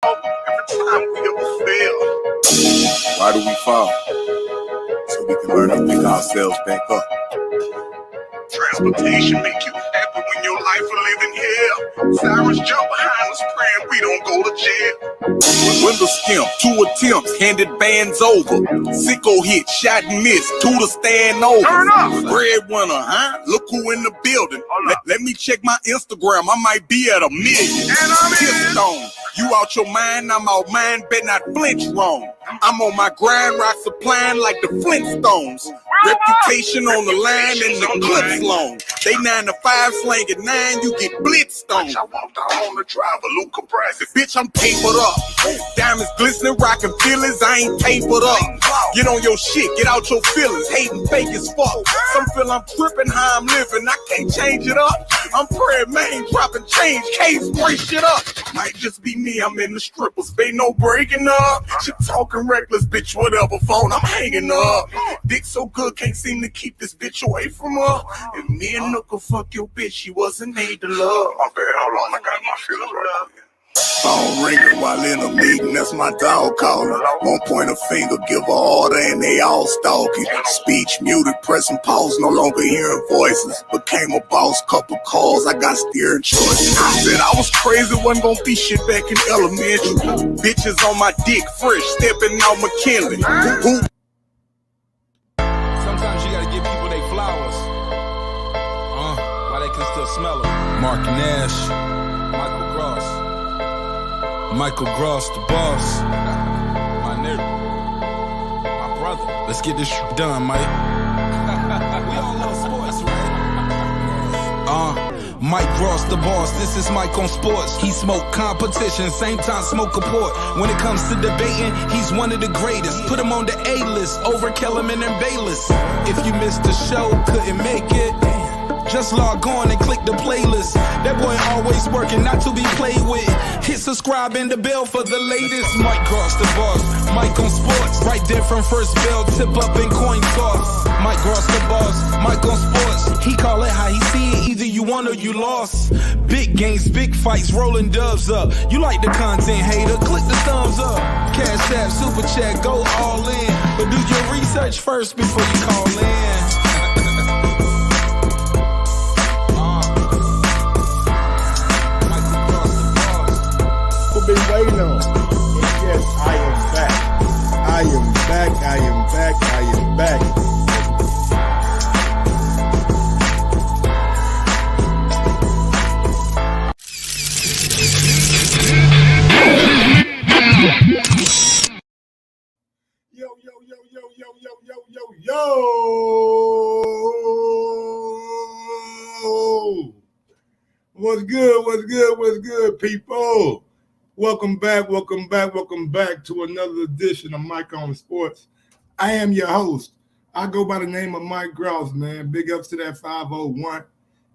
every time we ever fail. Why do we fall? So we can learn to pick ourselves back up. Transportation make you happy when your life is living hell. Sirens jump behind us praying we don't go to jail. Window skimp, 2 attempts, handed bands over. Sicko hit, shot and missed, 2 to stand over. Turn up! Breadwinner, huh? Look who in the building. Let me check my Instagram, I might be at 1 million. And I'm in. On. You out your mind, I'm out mine, bet not flinch wrong. I'm on my grind, rock supplying like the Flintstones. Reputation on the line and the clips long. They 9 to 5 slang at 9, you get blitzed on. I walked out on the driver, Luca Brasi. Bitch, I'm papered up. Diamonds glistening, rockin' feelings, I ain't tapered up. Get on your shit, get out your feelings, hating fake as fuck. Some feel I'm tripping how I'm living, I can't change it up. I'm praying, man, dropping change, case, spray shit up. Might just be me, I'm in the strippers, ain't no breaking up. Shit talking reckless, bitch, whatever phone I'm hanging up. Dick so good, can't seem to keep this bitch away from her. If me and Nook could fuck your bitch, she wasn't made to love. My bad, hold on, I got my feelings right now. Phone ringing while in a meeting, that's my dog calling. Won't point a finger, give a order, and they all stalking. Speech muted, pressing pause, no longer hearing voices. Became a boss, couple calls, I got steering choices. I said I was crazy, wasn't gonna be shit back in elementary. Bitches on my dick, fresh, stepping out McKinley. Sometimes you gotta give people their flowers. While they can still smell them. Mark Nash. Michael Gross, the boss. My nigga. My brother. Let's get this shit done, Mike. We all love sports, right? Mike Gross, the boss. This is Mike on sports. He smoke competition, same time smoke a port. When it comes to debating, he's one of the greatest. Put him on the A-list over Kellerman and Bayless. If you missed the show, couldn't make it, just log on and click the playlist. That boy always working, not to be played with. Hit subscribe and the bell for the latest. Mike Gross, the boss. Mike on sports. Right there from first bell, tip up and coin toss. Mike Gross, the boss. Mike on sports. He call it how he see it. Either you won or you lost. Big games, big fights, rolling dubs up. You like the content, hater? Click the thumbs up. Cashapp, super chat, go all in. But do your research first before you call in. Been waiting on. And yes, I am back. I am back. I am back. I am back. Yo, yo, yo, yo, yo, yo, yo, yo, yo. What's good? What's good? What's good, people? Welcome back to another edition of Mike on Sports. I am your host. I go by the name of Mike Gross, man. Big ups to that 501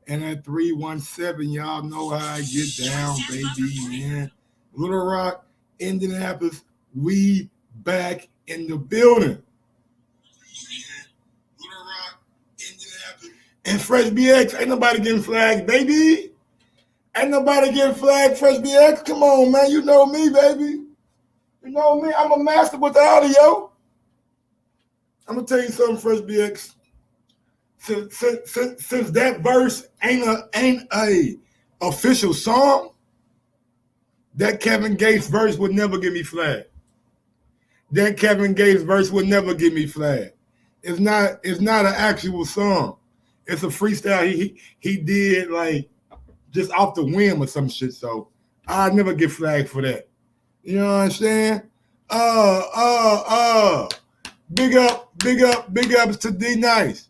and that 317. Y'all know how I get down, baby, man. Little Rock, Indianapolis, we back in the building. Little Rock, Indianapolis. And Fresh BX, ain't nobody getting flagged, baby. Ain't nobody getting flagged, Fresh BX. Come on, man. You know me, baby. You know me. I'm a master with the audio. I'm going to tell you something, Fresh BX. Since that verse ain't a official song, that Kevin Gates verse would never get me flagged. That Kevin Gates verse would never get me flagged. It's not an actual song. It's a freestyle he did, like, just off the whim or some shit, so I'll never get flagged for that. You know what I'm saying? Big ups to D Nice.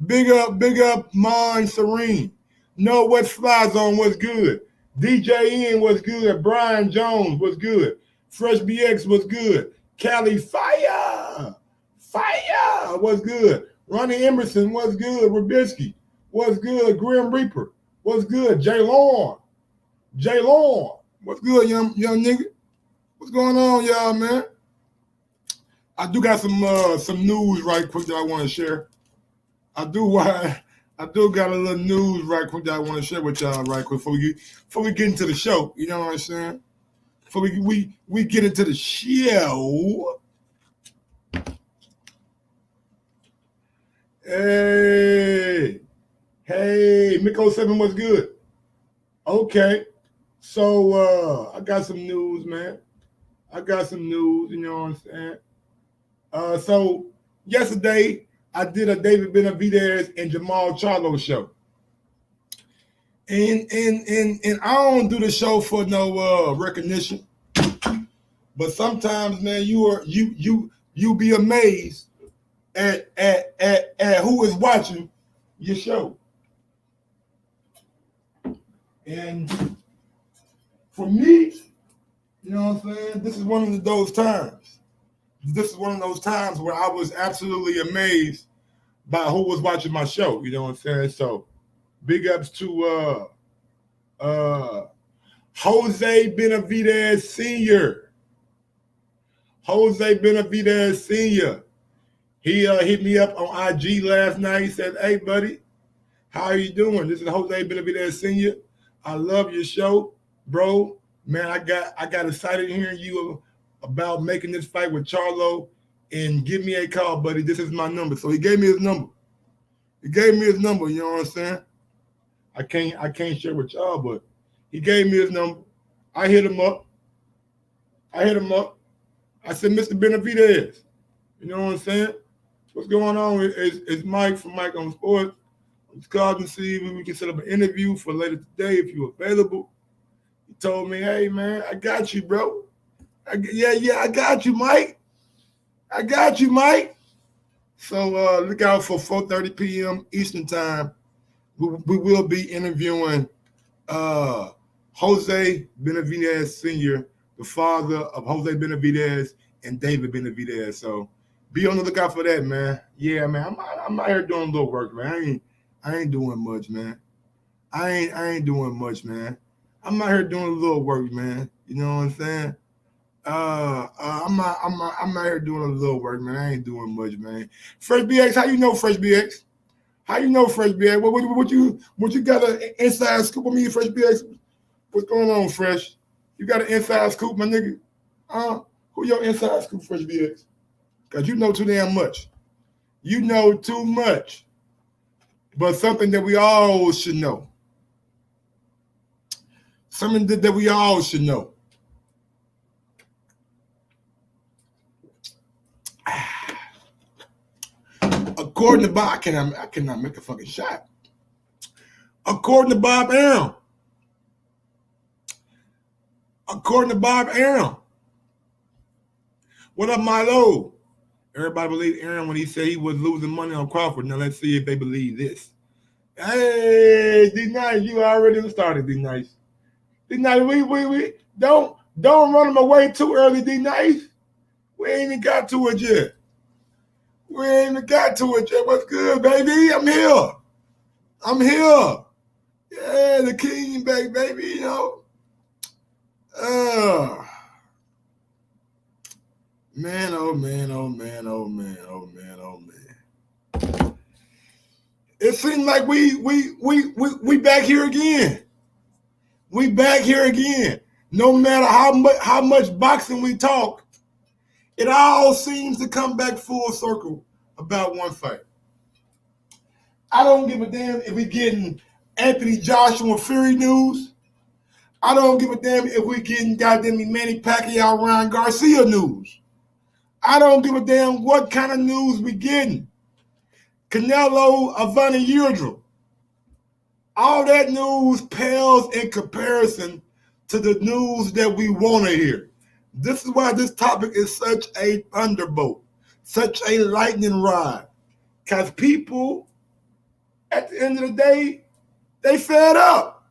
Big up Mon Serene. Know What's Fly Zone was good. DJ Ian was good. Brian Jones was good. Fresh BX was good. Cali Fire was good. Ronnie Emerson was good. Rubisky was good. Grim Reaper. What's good? Jaylon. What's good, young nigga? What's going on, y'all, man? I do got some news right quick that I want to share. I do got a little news right quick that I want to share with y'all right quick before we get into the show. You know what I'm saying? before we get into the show. Hey, Mick 07, what's good? Okay, so I got some news, man. I got some news, you know what I'm saying? So yesterday I did a David Benavidez and Jamal Charlo show. And I don't do the show for no recognition. But sometimes, man, you be amazed at who is watching your show. And for me, you know what I'm saying? This is one of those times. This is one of those times where I was absolutely amazed by who was watching my show. You know what I'm saying? So big ups to Jose Benavidez Sr. Jose Benavidez Sr. He hit me up on IG last night. He said, "Hey, buddy, how are you doing? This is Jose Benavidez Sr. I love your show, bro. Man, I got excited hearing you about making this fight with Charlo, and give me a call, buddy. This is my number." So he gave me his number. You know what I'm saying? I can't share with y'all, but he gave me his number. I hit him up. I said, "Mr. Benavidez, you know what I'm saying? What's going on?" It's Mike from Mike on Sports. I'm just calling to see if we can set up an interview for later today if you're available. He told me, "Hey, man, I got you, bro. I got you, Mike. I got you, Mike." So look out for 4:30 p.m. Eastern time. We will be interviewing Jose Benavidez Sr., the father of Jose Benavidez and David Benavidez. So be on the lookout for that, man. Yeah, man, I'm out here doing a little work, man. I ain't doing much, man. I ain't doing much, man. I'm out here doing a little work, man. You know what I'm saying? I'm out here doing a little work, man. I ain't doing much, man. Fresh BX, how you know Fresh BX? How you know Fresh BX? What you got an inside scoop on me, Fresh BX? What's going on, Fresh? You got an inside scoop, my nigga? Who your inside scoop, Fresh BX? Because you know too damn much. You know too much. But something that we all should know. Something that we all should know. According to Bob, I cannot make a fucking shot. According to Bob Arum. What up, Milo? Everybody believed Aaron when he said he was losing money on Crawford. Now let's see if they believe this. Hey, D-Nice, you already started, D-Nice. D-Nice, we don't run them away too early, D-Nice. We ain't even got to it yet. What's good, baby? I'm here. Yeah, the king back, baby, you know. Man, oh man. It seems like we back here again. No matter how much boxing we talk, it all seems to come back full circle about one fight. I don't give a damn if we getting Anthony Joshua Fury news. I don't give a damn if we getting goddamn Manny Pacquiao Ryan Garcia news. I don't give a damn what kind of news we getting. Canelo Avani Yildirim. All that news pales in comparison to the news that we want to hear. This is why this topic is such a thunderbolt, such a lightning rod. Because people, at the end of the day, they fed up.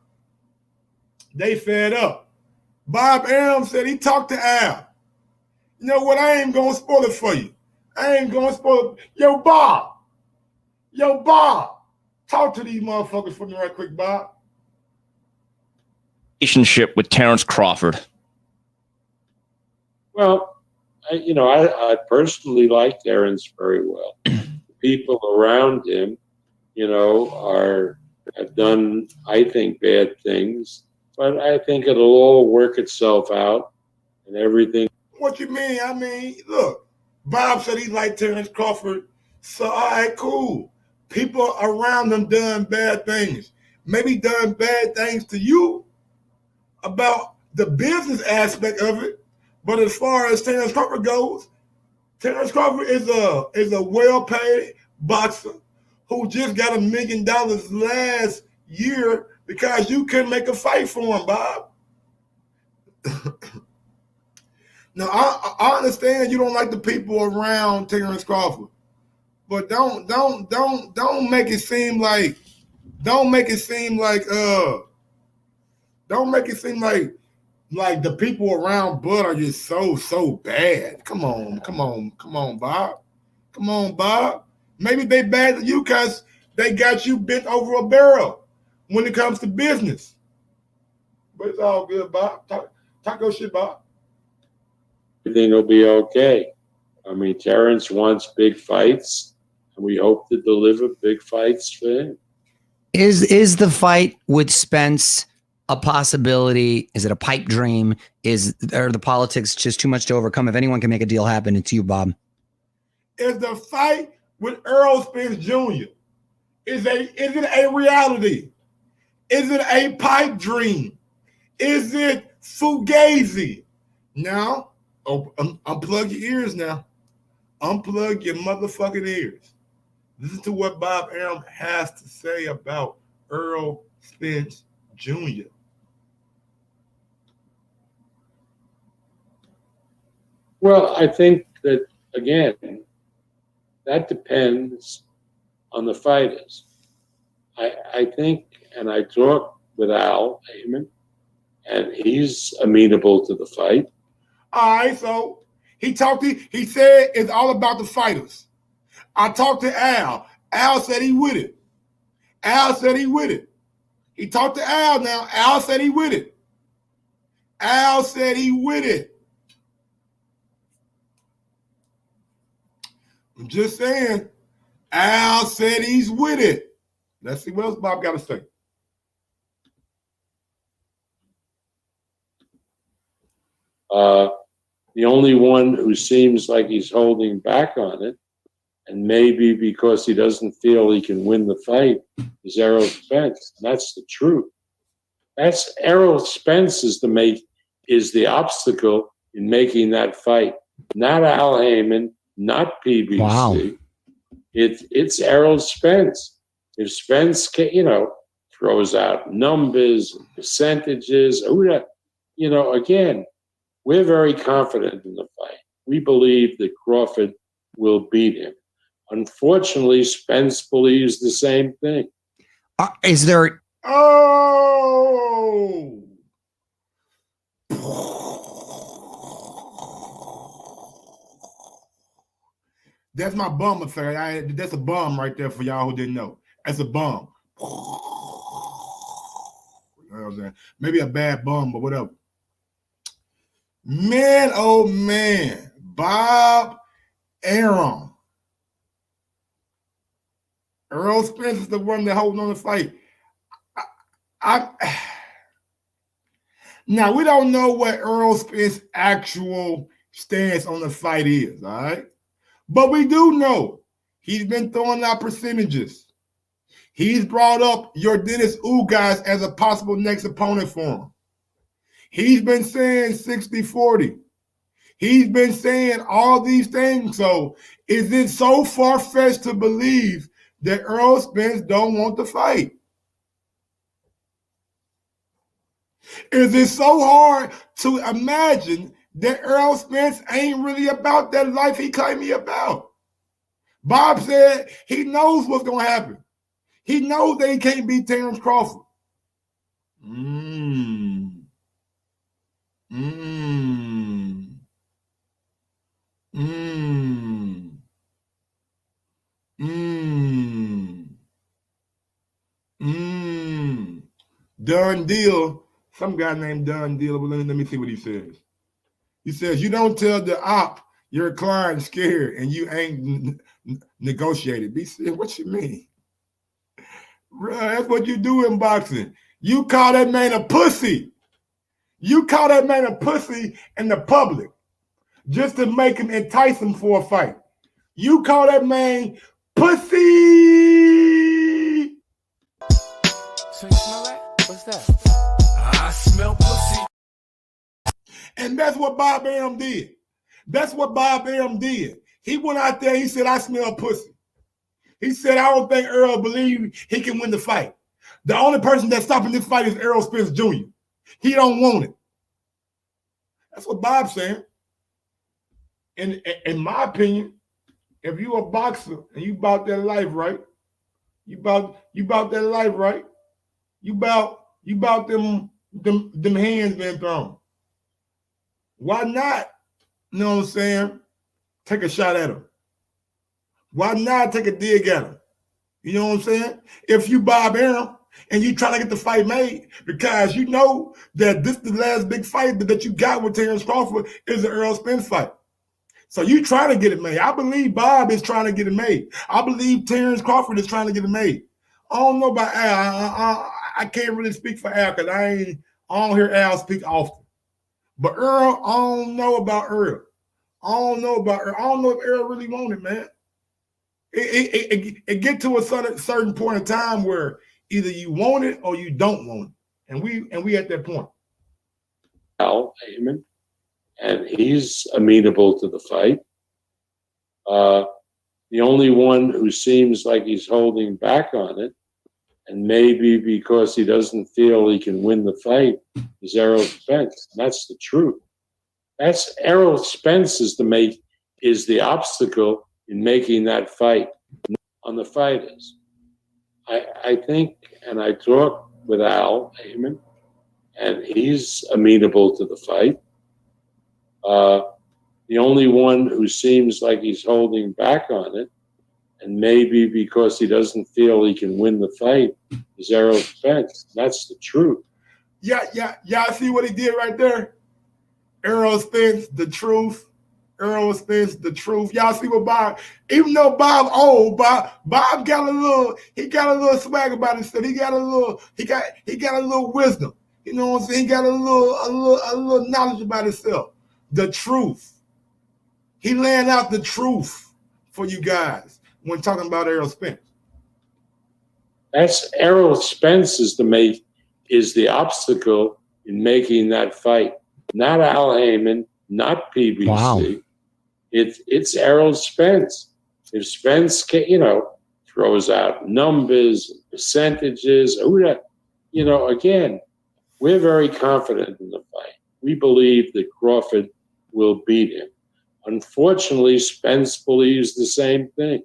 Bob Arum said he talked to Al. You know what? I ain't going to spoil it for you. Yo, Bob. Talk to these motherfuckers for me right quick, Bob. Relationship with Terrence Crawford. Well, I personally like Terrence very well. The people around him, have done, I think, bad things, but I think it'll all work itself out. and everything. What you mean? I mean, look, Bob said he liked Terrence Crawford. So, all right, cool. People around him done bad things. Maybe done bad things to you about the business aspect of it. But as far as Terrence Crawford goes, Terrence Crawford is a well-paid boxer who just got $1 million last year because you couldn't make a fight for him, Bob. Now, I understand you don't like the people around Terrence Crawford, but don't make it seem like the people around Bud are just so bad. Come on, Bob. Come on, Bob. Maybe they bad to you because they got you bent over a barrel when it comes to business. But it's all good, Bob. Talk your shit, Bob. Everything will be okay. I mean, Terrence wants big fights, and we hope to deliver big fights for him. Is the fight with Spence a possibility? Is it a pipe dream? Are the politics just too much to overcome? If anyone can make a deal happen, it's you, Bob. Is the fight with Earl Spence Jr. Is it a reality? Is it a pipe dream? Is it fugazi? Now, unplug your ears now. Unplug your motherfucking ears. Listen to what Bob Arum has to say about Earl Spence Jr. Well, I think that, again, that depends on the fighters. I think, and I talked with Al Haymon, and he's amenable to the fight. All right, so he said it's all about the fighters. I talked to Al. Al said he with it. He talked to Al now. Al said he with it. I'm just saying, Al said he's with it. Let's see what else Bob got to say. The only one who seems like he's holding back on it, and maybe because he doesn't feel he can win the fight, is Errol Spence. And that's the truth. That's Errol Spence is the obstacle in making that fight. Not Al Haymon, not PBC. Wow. It's Errol Spence. If Spence, throws out numbers, percentages, again, we're very confident in the fight. We believe that Crawford will beat him. Unfortunately, Spence believes the same thing. Is there? Oh! That's my bum effect. That's a bum right there for y'all who didn't know. That's a bum. You know what I'm saying? Maybe a bad bum, but whatever. Man, oh man. Bob Arum. Earl Spence is the one that holding on the fight. Now, we don't know what Earl Spence's actual stance on the fight is, all right? But we do know he's been throwing out percentages. He's brought up your Dennis Ugas as a possible next opponent for him. He's been saying 60-40. He's been saying all these things. So is it so far-fetched to believe that Earl Spence don't want to fight? Is it so hard to imagine that Earl Spence ain't really about that life he claimed he about? Bob said he knows what's going to happen. He knows that he can't beat Terrence Crawford. Done deal. Some guy named Done Deal. Let me see what he says. He says, you don't tell the op your client scared and you ain't negotiated. Be serious. What you mean? Bro, that's what you do in boxing. You call that man a pussy. You call that man a pussy in the public just to make him entice him for a fight. You call that man pussy. So you smell that? What's that? I smell pussy. And that's what Bob Arum did. That's what Bob Arum did. He went out there, he said, I smell pussy. He said, I don't think Earl believes he can win the fight. The only person that's stopping this fight is Errol Spence Jr. He don't want it. That's what Bob's saying. And in my opinion, if you a boxer and you about that life, right? You about that life, right? You about them hands being thrown. Why not? You know what I'm saying? Take a shot at him. Why not take a dig at him? You know what I'm saying? If you Bob Arum and you trying to get the fight made, because you know that this is the last big fight that you got with Terrence Crawford is the Errol Spence fight. So you trying to get it made. I believe Bob is trying to get it made. I believe Terrence Crawford is trying to get it made. I don't know about Al. I can't really speak for Al because I don't hear Al speak often. But Earl, I don't know about Earl. I don't know if Earl really wanted, man. It get to a certain point in time where either you want it or you don't want it. And we at that point. Al Haymon, and he's amenable to the fight. The only one who seems like he's holding back on it, and maybe because he doesn't feel he can win the fight, is Errol Spence. And that's the truth. That's Errol Spence is the obstacle in making that fight on the fighters. I think, and I talked with Al Haymon, and he's amenable to the fight. The only one who seems like he's holding back on it, and maybe because he doesn't feel he can win the fight, is Errol Spence. That's the truth. Yeah. Y'all see what he did right there? Errol Spence, the truth. Errol Spence, the truth. Y'all see what Bob, even though Bob old, Bob got a little swag about himself. He got a little wisdom. You know what I'm saying? He got a little knowledge about himself. The truth. He laying out the truth for you guys when talking about Errol Spence. That's Errol Spence is the obstacle in making that fight. Not Al Haymon, not PBC. Wow. It's Errol Spence. If Spence throws out numbers, percentages, again, we're very confident in the fight. We believe that Crawford will beat him. Unfortunately, Spence believes the same thing.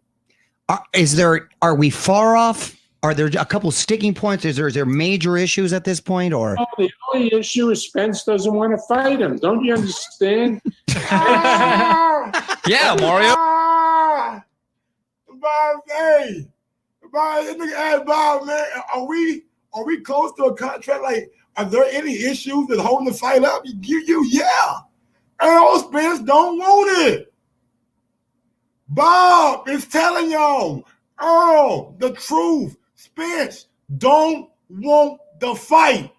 Are we far off? Are there a couple sticking points? Is there major issues at this point, or? No, the only issue is Spence doesn't want to fight him. Don't you understand? Yeah, Mario. Bob, hey, Bob, man, are we close to a contract? Like, are there any issues that holding the fight up? Yeah. Errol Spence don't want it. Bob is telling y'all, Earl, the truth. Spence don't want the fight.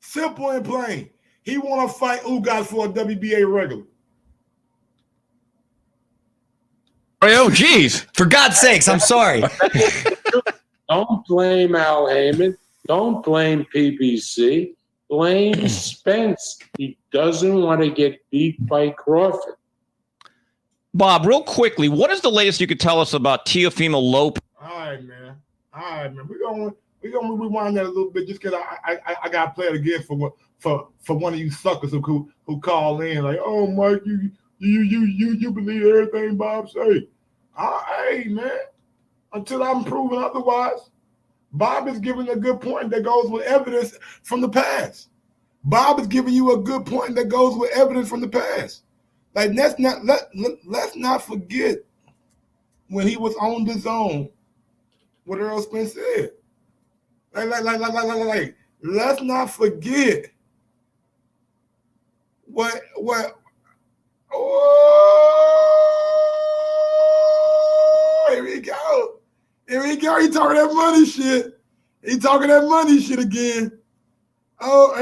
Simple and plain. He want to fight Ugas for a WBA regular. Mario, geez. For God's sakes, I'm sorry. Don't blame Al Haymon. Don't blame PBC. Blame Spence. He doesn't want to get beat by Crawford. Bob, real quickly, what is the latest you could tell us about Teofimo Lopez? All right, man. We're gonna rewind that a little bit just because I gotta play it again for one of you suckers who call in like, oh Mike, you believe everything Bob say. Hey man, until I'm proven otherwise. Bob is giving a good point that goes with evidence from the past. Bob is giving you a good point that goes with evidence from the past. Like let's not forget when he was on the zone, what Errol Spence said. Like let's not forget what here we go. He talking that money shit. He talking that money shit again. Oh,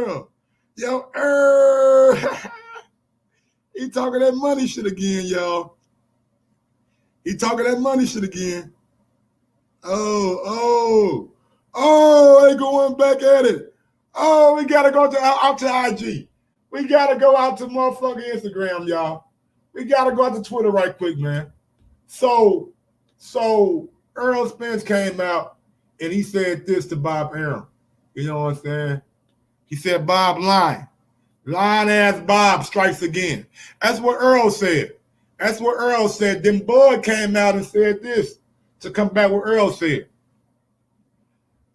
Earl. Yo, Earl. He talking that money shit again, y'all. He talking that money shit again. Oh, they going back at it. Oh, we got to go out to IG. We got to go out to motherfucking Instagram, y'all. We got to go out to Twitter right quick, man. So Earl Spence came out and he said this to Bob Arum. You know what I'm saying? He said, Bob lying. Lying ass Bob strikes again. That's what Earl said. That's what Earl said. Then Bud came out and said this to come back what Earl said.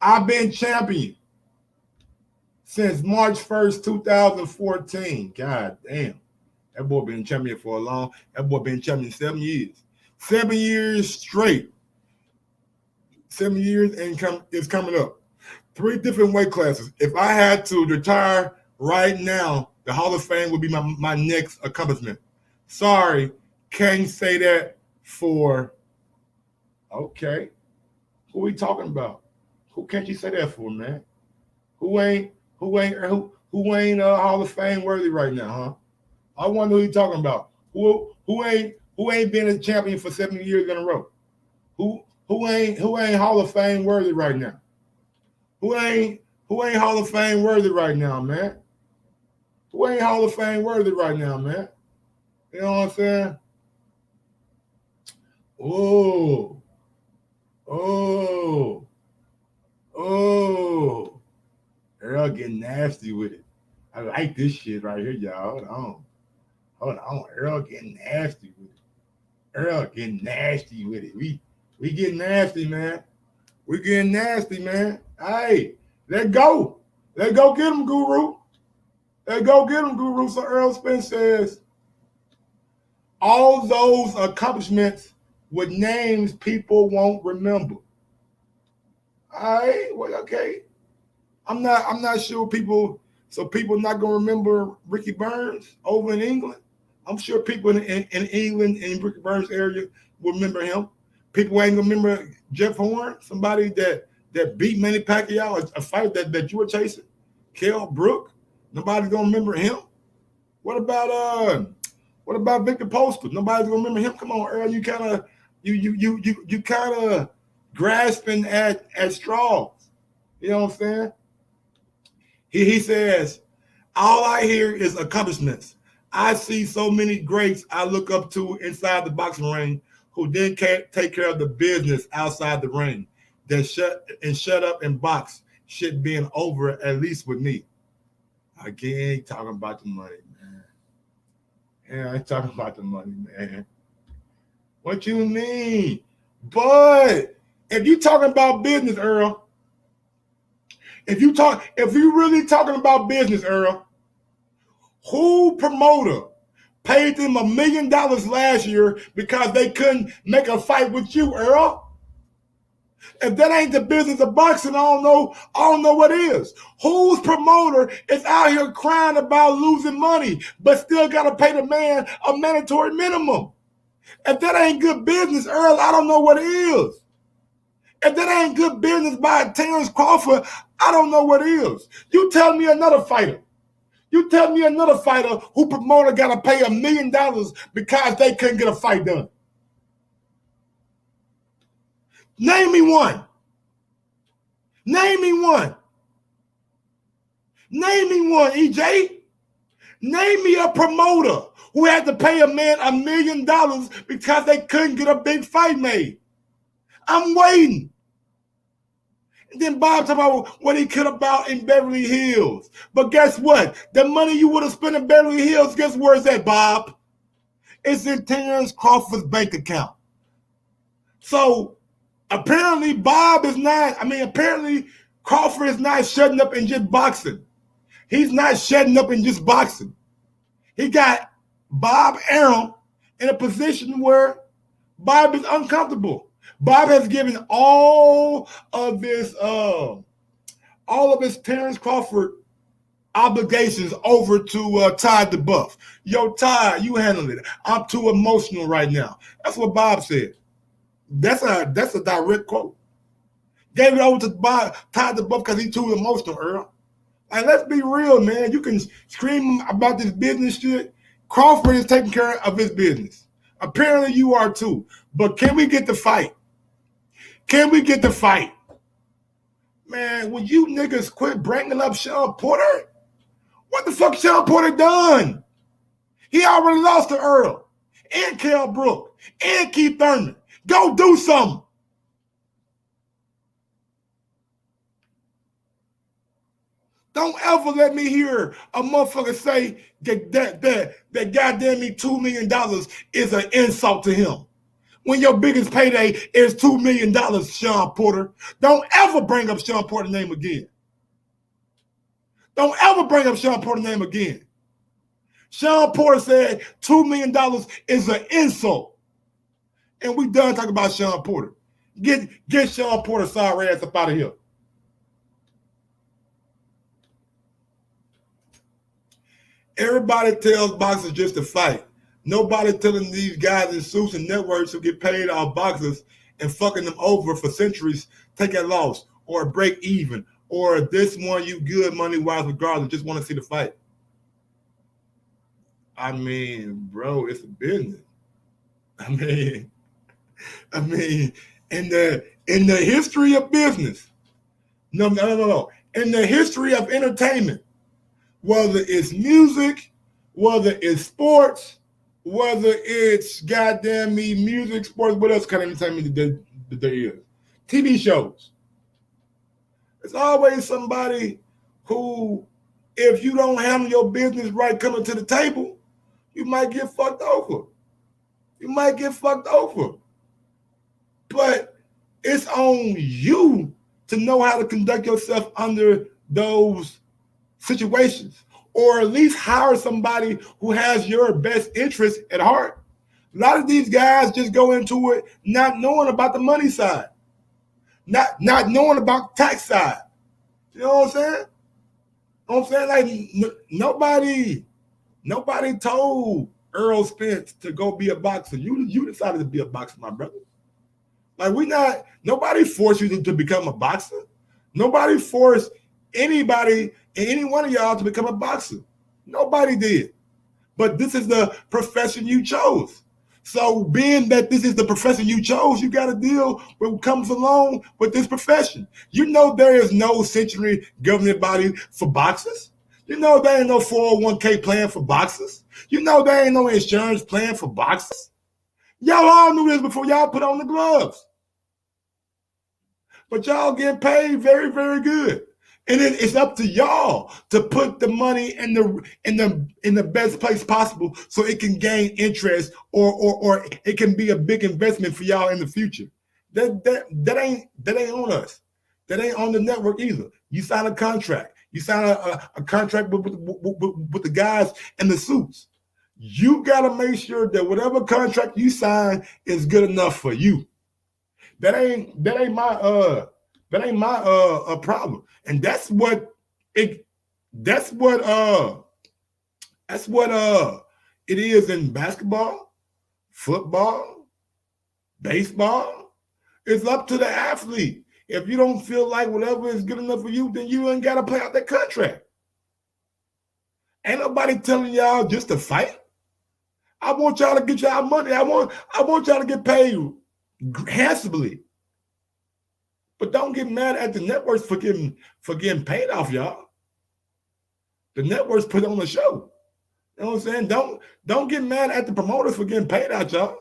I've been champion since March 1st, 2014. God damn. That boy been champion for a long. That boy been champion 7 years. 7 years straight. 7 years and it's coming up. 3 different weight classes. If I had to retire right now, the Hall of Fame would be my next accomplishment. Sorry, can't say that for. Okay. Who we talking about? Who can't you say that for, man? Who ain't Hall of Fame worthy right now, huh? I wonder who you talking about. Who ain't been a champion for 7 years in a row? Who ain't Hall of Fame worthy right now? Who ain't Hall of Fame worthy right now, man? Who ain't Hall of Fame worthy right now, man? You know what I'm saying? Oh. Earl getting nasty with it. I like this shit right here, y'all. Hold on. Earl getting nasty with it. We getting nasty, man. We getting nasty, man. Hey, let go. Let go get him, Guru. So Earl Spence says, all those accomplishments with names people won't remember. All right, well, okay. I'm not sure people not gonna remember Ricky Burns over in England. I'm sure people in England and Ricky Burns area will remember him. People ain't gonna remember Jeff Horn, somebody that beat Manny Pacquiao, a fight that you were chasing. Kell Brook, nobody's gonna remember him. What about Victor Postal? Nobody's gonna remember him. Come on, Earl, you kind of grasping at straws. You know what I'm saying? He says, all I hear is accomplishments. I see so many greats I look up to inside the boxing ring who then can't take care of the business outside the ring. That shut up and box shit being over, at least with me. Again, ain't talking about the money, man. Yeah, I ain't talking about the money, man. What you mean? But if you talking about business, Earl, if you really talking about business, Earl, who promoter paid them $1 million last year because they couldn't make a fight with you, Earl? If that ain't the business of boxing, I don't know what is. Whose promoter is out here crying about losing money, but still got to pay the man a mandatory minimum? If that ain't good business, Earl, I don't know what is. If that ain't good business by Terrence Crawford, I don't know what is. You tell me another fighter who promoter got to pay $1 million because they couldn't get a fight done. Name me one. EJ. Name me a promoter who had to pay a man $1 million because they couldn't get a big fight made. I'm waiting. And then Bob talking about what he could have bought in Beverly Hills. But guess what? The money you would have spent in Beverly Hills, guess where it's at, Bob? It's in Terrence Crawford's bank account. So apparently Crawford is not shutting up and just boxing. He's not shutting up and just boxing. He got Bob Arum in a position where Bob is uncomfortable. Bob has given all of his Terrence Crawford obligations over to Ty DeBuff. Yo, Ty, you handle it. I'm too emotional right now. That's what Bob said. That's a direct quote. Gave it over to Todd the Buff because he's too emotional, Earl. Like, let's be real, man. You can scream about this business shit. Crawford is taking care of his business. Apparently you are too. But can we get the fight? Can we get the fight? Man, will you niggas quit bringing up Sean Porter? What the fuck Sean Porter done? He already lost to Earl and Kell Brook and Keith Thurman. Go do something. Don't ever let me hear a motherfucker say that goddamn me $2 million is an insult to him. When your biggest payday is $2 million, Sean Porter. Don't ever bring up Sean Porter's name again. Don't ever bring up Sean Porter's name again. Sean Porter said $2 million is an insult. And we done talking about Sean Porter. Get Sean Porter's sorry ass up out of here. Everybody tells boxers just to fight. Nobody telling these guys in suits and networks who get paid off boxers and fucking them over for centuries take a loss or a break even or this one you good money-wise regardless, just want to see the fight. I mean, bro, it's a business. I mean, in the history of business, no. In the history of entertainment, whether it's music, whether it's sports, whether it's goddamn me music, sports, what else kind of entertainment that there is? TV shows. There's always somebody who, if you don't handle your business right coming to the table, you might get fucked over. You might get fucked over. But it's on you to know how to conduct yourself under those situations, or at least hire somebody who has your best interest at heart. A lot of these guys just go into it not knowing about the money side, not knowing about the tax side. You know what I'm saying? You know what I'm saying? Like nobody told Earl Spence to go be a boxer. You decided to be a boxer, my brother. Like nobody forced you to become a boxer. Nobody forced anybody, any one of y'all to become a boxer. Nobody did. But this is the profession you chose. So being that this is the profession you chose, you got to deal with what comes along with this profession. You know there is no century governing body for boxers. You know there ain't no 401k plan for boxers. You know there ain't no insurance plan for boxers. Y'all all knew this before y'all put on the gloves. But y'all get paid very, very good. And then it's up to y'all to put the money in the best place possible so it can gain interest or it can be a big investment for y'all in the future. That ain't on us. That ain't on the network either. You sign a contract. You sign a contract with the guys in the suits. You gotta make sure that whatever contract you sign is good enough for you. That ain't my problem. And that's what it is in basketball, football, baseball. It's up to the athlete. If you don't feel like whatever is good enough for you, then you ain't got to play out that contract. Ain't nobody telling y'all just to fight. I want y'all to get y'all money. I want y'all to get paid handsomely. But don't get mad at the networks for getting paid off y'all. The networks put on the show. You know what I'm saying? Don't get mad at the promoters for getting paid out, y'all.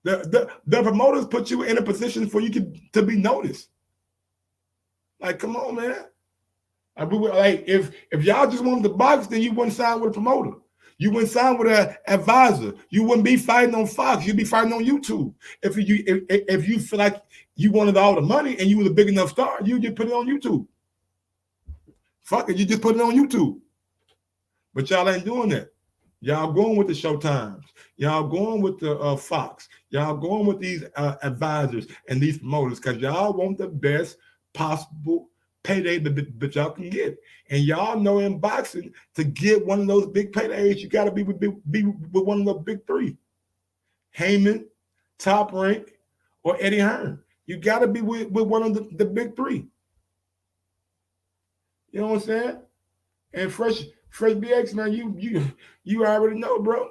The promoters put you in a position for you to be noticed. Like, come on, man. Like, if y'all just wanted to box, then you wouldn't sign with a promoter. You wouldn't sign with an advisor. You wouldn't be fighting on Fox. You'd be fighting on YouTube. If you feel like you wanted all the money and you was a big enough star, you just put it on YouTube. Fuck it, you just put it on YouTube. But y'all ain't doing that. Y'all going with the Showtimes. Y'all going with the Fox. Y'all going with these advisors and these promoters because y'all want the best possible payday that y'all can get. And y'all know in boxing, to get one of those big paydays, you got to be with one of the big three. Haymon, Top Rank, or Eddie Hearn. You got to be with one of the big three. You know what I'm saying? And Fresh BX, man, you already know, bro.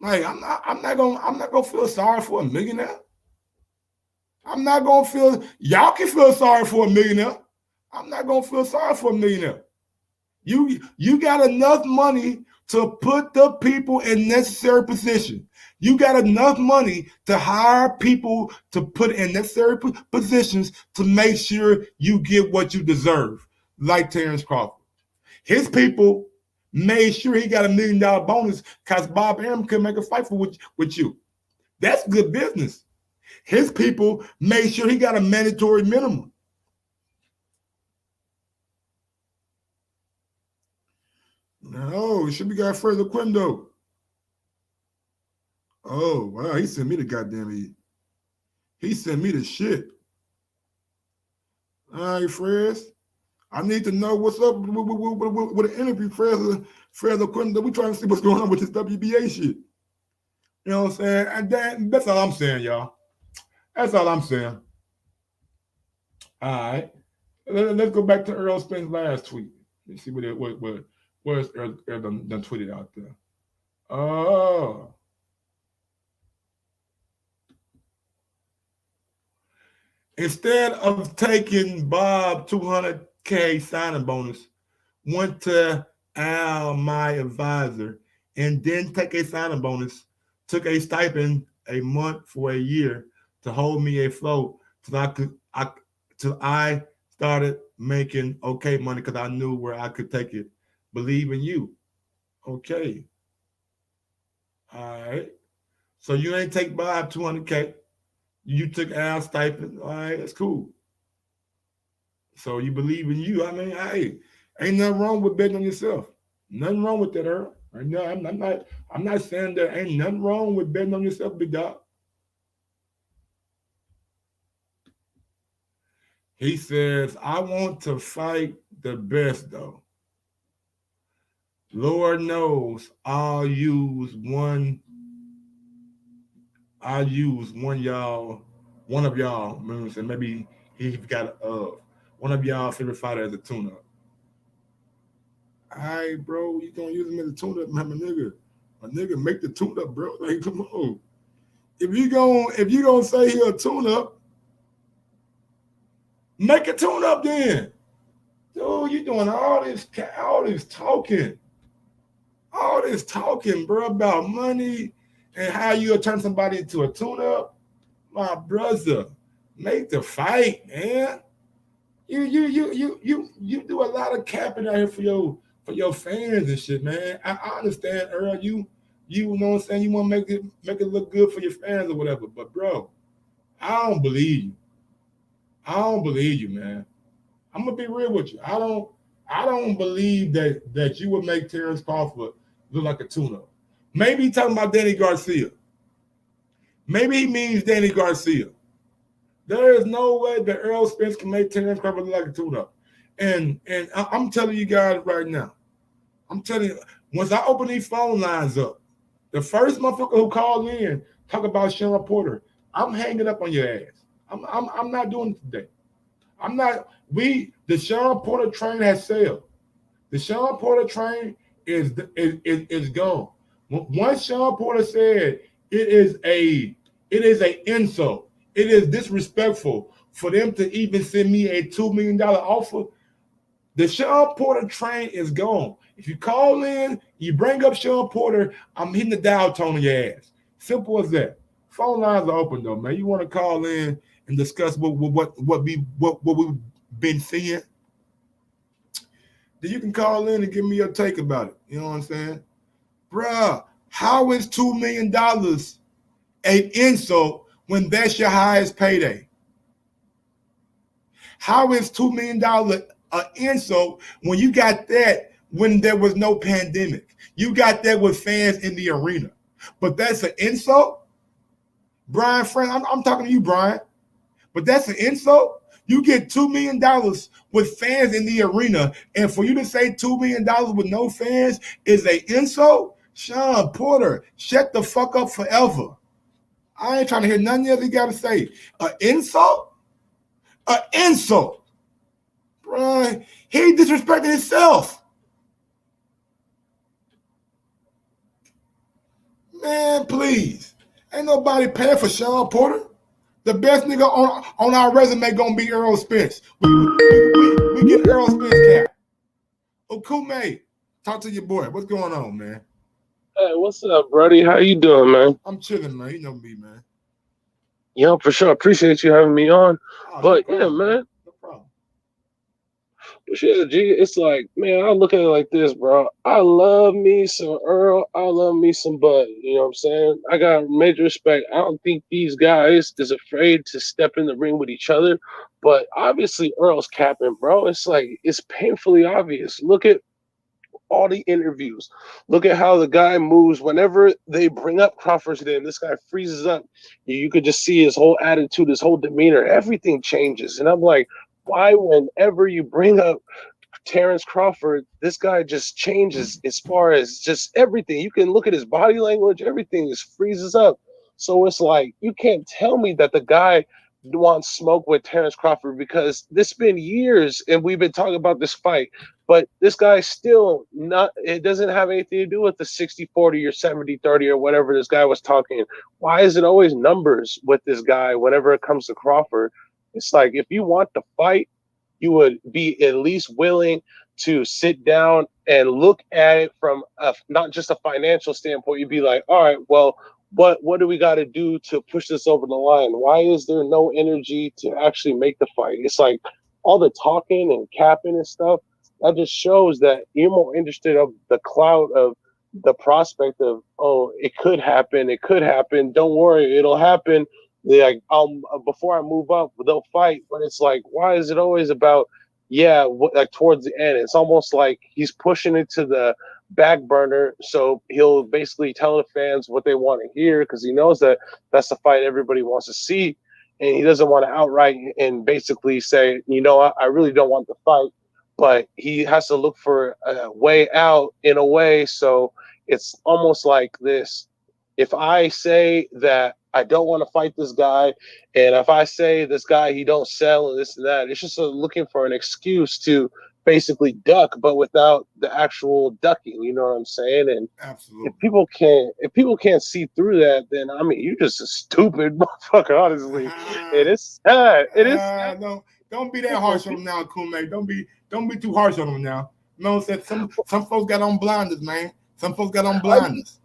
Like I'm not gonna feel sorry for a millionaire. I'm not gonna feel. Y'all can feel sorry for a millionaire. I'm not gonna feel sorry for a millionaire. You got enough money to put the people in necessary position. You got enough money to hire people to put in necessary positions to make sure you get what you deserve, like Terrence Crawford. His people made sure he got $1 million bonus because Bob Arum could make a fight for with you. That's good business. His people made sure he got a mandatory minimum. No, it should be got further Quindo. Oh, wow, he sent me the goddamn E. He sent me the shit. All right, Fred. I need to know what's up with an interview, Fred Quindo. We trying to see what's going on with this WBA shit. You know what I'm saying? And that's all I'm saying, y'all. That's all I'm saying. All right. Let's go back to Earl Spence's last tweet. Let's see where's Earl done tweeted out there. Oh. Instead of taking Bob $200K signing bonus, went to Al, my advisor, and then take a signing bonus, took a stipend a month for a year to hold me afloat till I started making okay money because I knew where I could take it. Believe in you. Okay. All right. So you ain't take Bob $200K. You took Al's stipend. All right, that's cool. So you believe in you. I mean, hey, ain't nothing wrong with betting on yourself. Nothing wrong with that, Earl. No, I'm not saying there ain't nothing wrong with betting on yourself, big dog. He says, I want to fight the best, though. Lord knows I'll use one of y'all, and maybe he got one of y'all favorite fighter as a tune-up. All right, bro, you gonna use him as a tune-up, man, my nigga, make the tune-up, bro. Like, come on. If you gonna say he a tune-up, make a tune-up then. Dude, you doing all this talking. All this talking, bro, about money and how you'll turn somebody into a tune-up. My brother, make the fight, man. You do a lot of capping out here for your fans and shit, man. I understand, Earl. You know what I'm saying? You want to make it look good for your fans or whatever. But bro, I don't believe you. I don't believe you, man. I'm gonna be real with you. I don't believe that you would make Terrence Crawford look like a tune-up. Maybe he's talking about Danny Garcia. Maybe he means Danny Garcia. There is no way that Earl Spence can make Terrence Crawford look like a tune-up. And I'm telling you guys right now, I'm telling you, once I open these phone lines up, the first motherfucker who called in talk about Sean Porter, I'm hanging up on your ass. I'm not doing it today. I'm not. The Sean Porter train has sailed. The Sean Porter train is gone. Once Sean Porter said it is a insult, it is disrespectful for them to even send me a $2 million offer. The Sean Porter train is gone. If you call in, you bring up Sean Porter, I'm hitting the dial tone on your ass. Simple as that. Phone lines are open though, man. You want to call in and discuss what we've been seeing? Then you can call in and give me your take about it. You know what I'm saying? Bruh, how is $2 million an insult when that's your highest payday? How is $2 million an insult when you got that when there was no pandemic? You got that with fans in the arena. But that's an insult? Brian, friend, I'm talking to you, Brian. But that's an insult? You get $2 million with fans in the arena, and for you to say $2 million with no fans is an insult? Sean Porter, shut the fuck up forever. I ain't trying to hear nothing else you got to say. An insult? An insult. Bro, he disrespected himself. Man, please. Ain't nobody paying for Sean Porter. The best nigga on our resume gonna be Earl Spence. We get Earl Spence cap. Okume, talk to your boy. What's going on, man? Hey, what's up, Brody? How you doing, man? I'm chilling, man. You know me, man. Yeah, for sure. Appreciate you having me on. Oh, But no yeah, problem, man. No problem. But yeah, G, it's like, man, I look at it like this, bro. I love me some Earl. I love me some Bud. You know what I'm saying? I got major respect. I don't think these guys is afraid to step in the ring with each other. But obviously, Earl's capping, bro. It's like, it's painfully obvious. Look at all the interviews. Look at how the guy moves whenever they bring up Crawford's name. This guy freezes up. You could just see his whole attitude, his whole demeanor. Everything changes. And I'm like, why, whenever you bring up Terrence Crawford, this guy just changes as far as just everything. You can look at his body language, everything just freezes up. So it's like, you can't tell me that the guy wants smoke with Terrence Crawford, because this been years and we've been talking about this fight, but this guy's still not, it doesn't have anything to do with the 60-40 or 70-30 or whatever this guy was talking. Why is it always numbers with this guy whenever it comes to Crawford? It's like, if you want to fight, you would be at least willing to sit down and look at it from not just a financial standpoint. You'd be like, all right, well, what do we got to do to push this over the line? Why is there no energy to actually make the fight? It's like all the talking and capping and stuff. That just shows that you're more interested of the clout of the prospect of, oh, it could happen. It could happen. Don't worry, it'll happen. They're like, before I move up, they'll fight. But it's like, why is it always about, yeah, like towards the end? It's almost like he's pushing it to the back burner, so he'll basically tell the fans what they want to hear, because he knows that that's the fight everybody wants to see, and he doesn't want to outright and basically say, you know, I really don't want the fight, but he has to look for a way out in a way. So it's almost like this: if I say that I don't want to fight this guy, and if I say this guy, he don't sell and this and that, it's just looking for an excuse to basically duck, but without the actual ducking. You know what I'm saying? And Absolutely. if people can't see through that, then I mean, you're just a stupid motherfucker. Honestly, it is sad. It is sad. Don't be that harsh on them now, Kume. Don't be too harsh on them now. You know what I'm saying? Some folks got on blinders, man. Some folks got on blinders.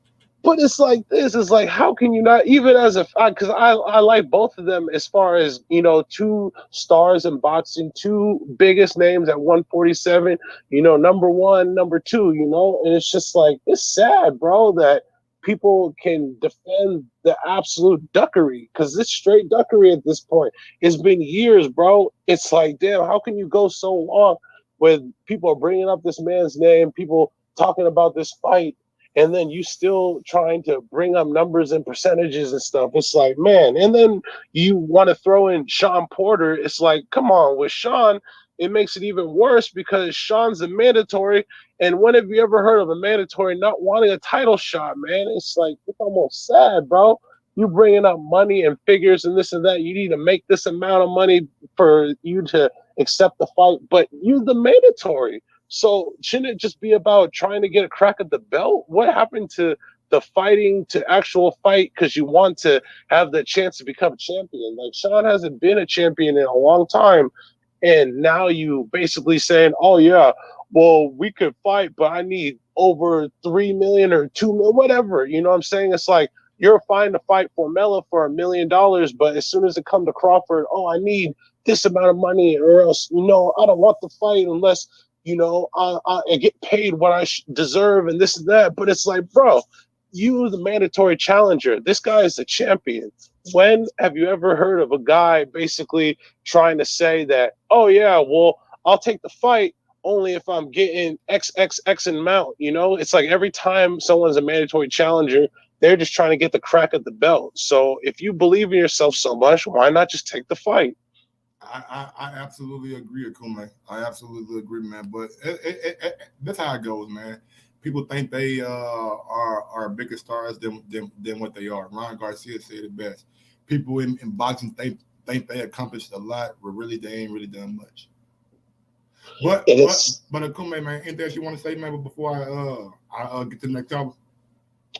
But it's like this. It's like, how can you not, even as a, because I like both of them as far as, you know, two stars in boxing, two biggest names at 147, you know, number one, number two, you know, and it's just like, it's sad, bro, that people can defend the absolute duckery, because it's straight duckery at this point. It's been years, bro. It's like, damn, how can you go so long when people are bringing up this man's name, people talking about this fight, and then you still trying to bring up numbers and percentages and stuff? It's like, man. And then you want to throw in Sean Porter. It's like, come on, with Sean, it makes it even worse, because Sean's a mandatory. And when have you ever heard of a mandatory not wanting a title shot, man? It's like, it's almost sad, bro. You bringing up money and figures and this and that. You need to make this amount of money for you to accept the fight, but you're the mandatory. So shouldn't it just be about trying to get a crack at the belt? What happened to the fighting to actual fight because you want to have the chance to become a champion? Like, Sean hasn't been a champion in a long time, and now you basically saying, oh yeah, well, we could fight, but I need over 3 million or 2 million, whatever. You know what I'm saying? It's like, you're fine to fight Formella for $1 million, but as soon as it comes to Crawford, oh, I need this amount of money, or else, you know, I don't want the fight unless, you know, I get paid what I deserve and this and that. But it's like, bro, you the mandatory challenger. This guy is a champion. When have you ever heard of a guy basically trying to say that, oh yeah, well, I'll take the fight only if I'm getting XXX amount? You know, it's like every time someone's a mandatory challenger, they're just trying to get the crack at the belt. So if you believe in yourself so much, why not just take the fight? I absolutely agree, Akume. I absolutely agree, man. But that's how it goes, man. People think they are bigger stars than what they are. Ron Garcia said it best. People in boxing think they accomplished a lot, but really they ain't really done much. But Akume, man, anything else you want to say, man? But before I get to the next topic.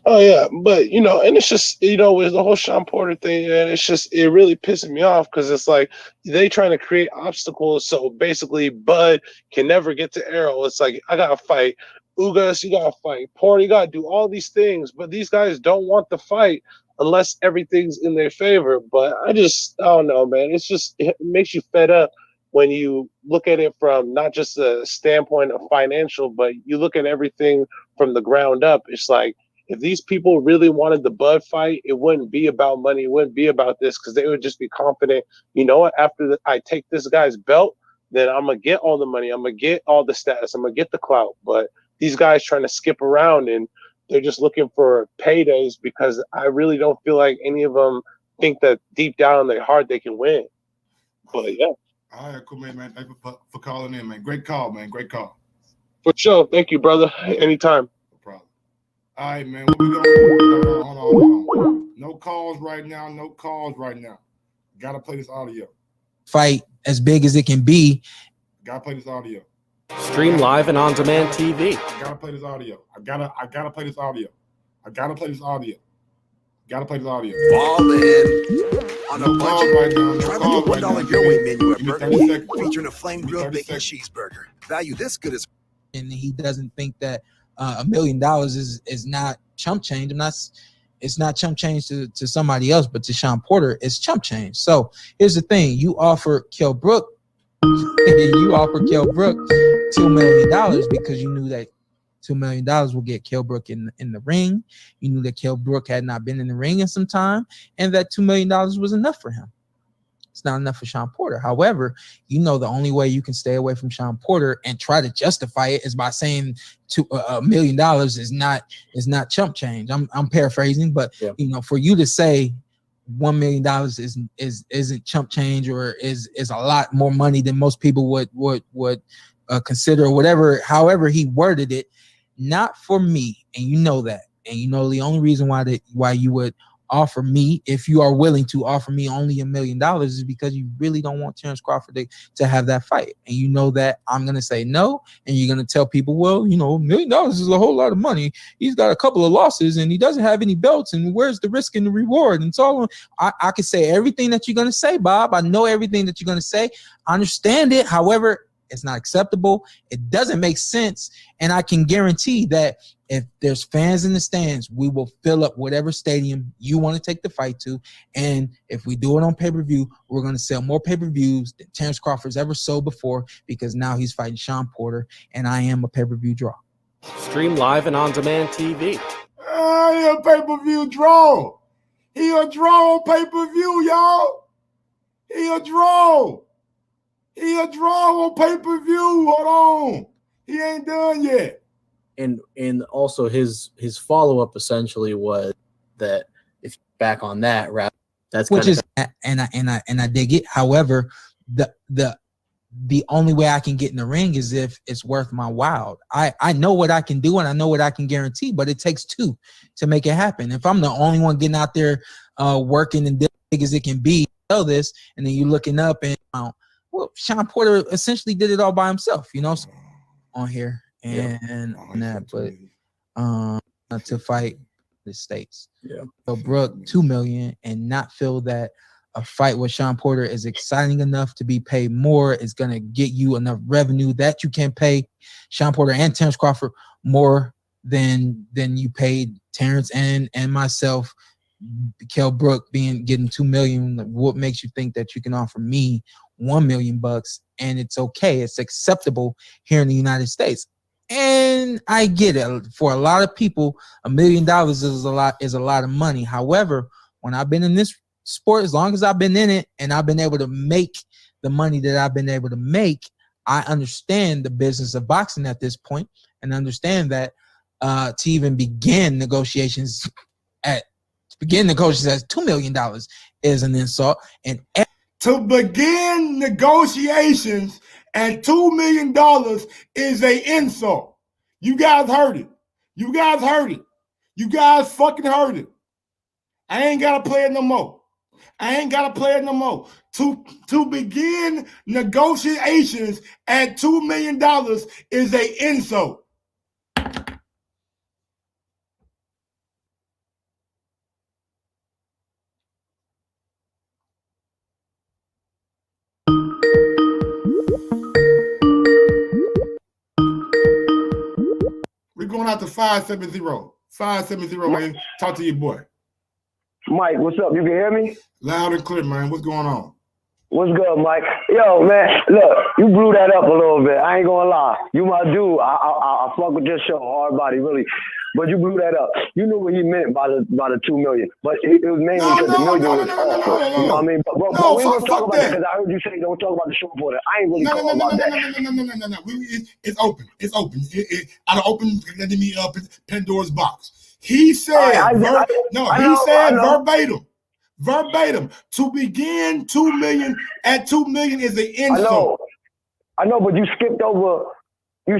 Oh yeah, but and it's just with the whole Sean Porter thing, and it really pissing me off because it's like they trying to create obstacles. So basically, Bud can never get to Arrow. It's like I gotta fight Ugas, you gotta fight Porter, you gotta do all these things, but these guys don't want the fight unless everything's in their favor. But I don't know, man. It makes you fed up when you look at it from not just the standpoint of financial, but you look at everything from the ground up. It's like, if these people really wanted the Bud fight, it wouldn't be about money. It wouldn't be about this, because they would just be confident. You know what? After I take this guy's belt, then I'm going to get all the money. I'm going to get all the status. I'm going to get the clout. But these guys trying to skip around, and they're just looking for paydays, because I really don't feel like any of them think that deep down in their heart they can win. But yeah. All right, cool, man. Thank you for calling in, man. Great call, man. Great call. For sure. Thank you, brother. Anytime. No problem. All right, man. What we gonna hold on. No calls right now. No calls right now. Gotta play this audio. Fight as big as it can be. Gotta play this audio. Stream live and on-demand TV. I gotta play this audio. I gotta play this audio. I gotta play this audio. Gotta play this audio. Ball in on a budget. Right now. Try the new $1 your way menu at Burger King, King, featuring a flame grilled bacon cheeseburger. Value this good as. And he doesn't think that $1 million is not chump change. It's not chump change to somebody else, but to Sean Porter, it's chump change. So here's the thing: you offer Kell Brook $2 million because you knew that $2 million will get Kell Brook in the ring. You knew that Kell Brook had not been in the ring in some time, and that $2 million was enough for him. It's not enough for Sean Porter. However, the only way you can stay away from Sean Porter and try to justify it is by saying $1 million is not chump change. I'm paraphrasing, but yeah. For you to say $1 million isn't chump change, or is a lot more money than most people would consider, or whatever, however he worded it, not for me. And you know that. And the only reason why you would offer me, if you are willing to offer me only $1 million, is because you really don't want Terrence Crawford to have that fight. And you know that I'm going to say no. And you're going to tell people, well, $1 million is a whole lot of money. He's got a couple of losses and he doesn't have any belts. And where's the risk and the reward? And so I can say everything that you're going to say, Bob. I know everything that you're going to say. I understand it. However, it's not acceptable. It doesn't make sense. And I can guarantee that if there's fans in the stands, we will fill up whatever stadium you want to take the fight to. And if we do it on pay-per-view, we're going to sell more pay-per-views than Terrence Crawford's ever sold before, because now he's fighting Sean Porter, and I am a pay-per-view draw. Stream live and on-demand TV. He a pay-per-view draw. He a draw on pay-per-view, y'all. He a draw. He a draw on pay-per-view. Hold on. He ain't done yet. And also his follow-up essentially was that if back on that rap, that's which is and I dig it. However, the only way I can get in the ring is if it's worth my while. I know what I can do and I know what I can guarantee, but it takes two to make it happen. If I'm the only one getting out there working and big as it can be, this, and then you're looking up and well, Sean Porter essentially did it all by himself, on here. And that, but to fight the States. Yeah. So Brook $2 million and not feel that a fight with Sean Porter is exciting enough to be paid more, is gonna get you enough revenue that you can pay Sean Porter and Terrence Crawford more than you paid Terrence and myself. Kell Brook getting $2 million. What makes you think that you can offer me $1 million and it's okay? It's acceptable here in the United States. And I get it. For a lot of people, $1 million is a lot of money. However, when I've been in this sport, as long as I've been in it and I've been able to make the money that I've been able to make, I understand the business of boxing at this point, and understand that to even begin negotiations at $2 million is an insult. And to begin negotiations at $2 million is an insult. You guys heard it. You guys heard it. You guys fucking heard it. I ain't got to play it no more. I ain't got to play it no more. To begin negotiations at $2 million is a insult. We're going out to 570. 570, man. Talk to your boy. Mike, what's up? You can hear me? Loud and clear, man. What's going on? What's good, Mike? Yo, man, look, you blew that up a little bit. I ain't gonna lie. You my dude. I fuck with your show, hard body, really. But you blew that up. You knew what he meant by the $2 million. But it was mainly because the million was offered. You know what I mean? But we ain't gonna talk about that because I heard you say don't talk about the show for that. I ain't really talking about that. No. It's open. It's open. I'd open Pandora's box. He said, verbatim, to begin 2 million at 2 million is an insult. I know, but you skipped over the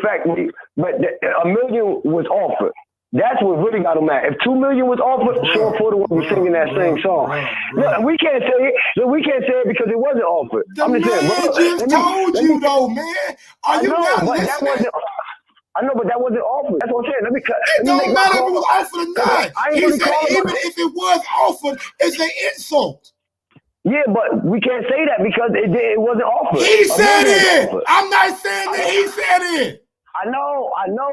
fact that $1 million was offered. That's what really got him mad. If $2 million was offered, Sean Porter would be singing that same song. Look, we can't say it. We can't say it because it wasn't offered. I'm just saying, just told you though, man. Are you not listening? I know, but that wasn't offered. That's what I'm saying. It don't matter if it was offered or not. He said even if it was offered, it's an insult. Yeah, but we can't say that because it wasn't offered. He said it. I'm not saying that he said it. I know,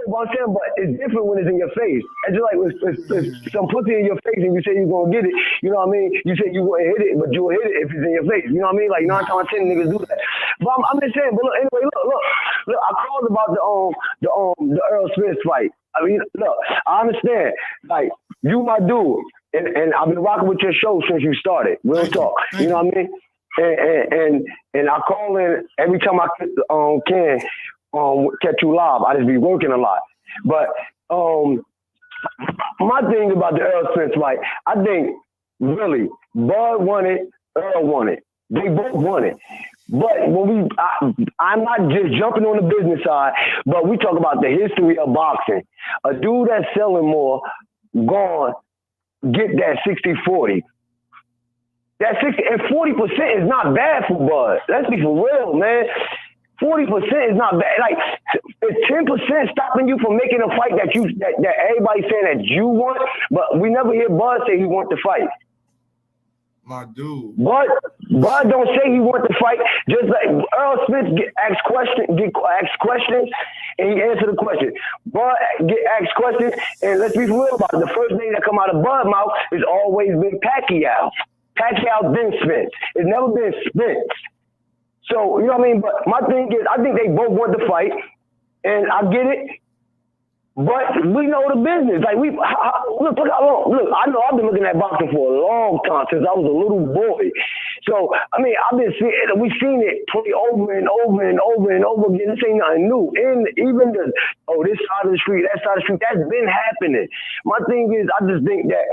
but I'm saying, but it's different when it's in your face. It's just like if some pussy in your face and you say you're gonna get it, you know what I mean? You say you gonna hit it, but you'll hit it if it's in your face. You know what I mean? Like 9 times out of 10 niggas do that. But I'm just saying, but look, anyway, look, I called about the Earl Spence fight. I mean, look, I understand. Like, you my dude. And I've been rocking with your show since you started. Real talk. You know what I mean? And I call in every time I can catch you live. I just be working a lot. But my thing about the Earl Spence fight, I think really Bud won it, Earl won it. They both won it. But when I'm not just jumping on the business side, but we talk about the history of boxing. A dude that's selling more, gone, get that 60-40. That 60 and 40% is not bad for Bud. Let's be for real, man. 40% is not bad. Like, it's 10% stopping you from making a fight that everybody's saying that you want, but we never hear Bud say he want to fight. My dude. Bud don't say he want to fight. Just like Earl Smith get asked questions, and he answer the question. Bud get asked questions, and let's be real about it. The first name that come out of Bud's mouth has always been Pacquiao. Pacquiao then Spence. It's never been Spence. So, you know what I mean? But my thing is, I think they both want to fight, and I get it. But we know the business. Like, look, I know I've been looking at boxing for a long time, since I was a little boy. So, I mean, we've seen it play over and over and over and over again. This ain't nothing new. And even this side of the street, that side of the street, that's been happening. My thing is, I just think that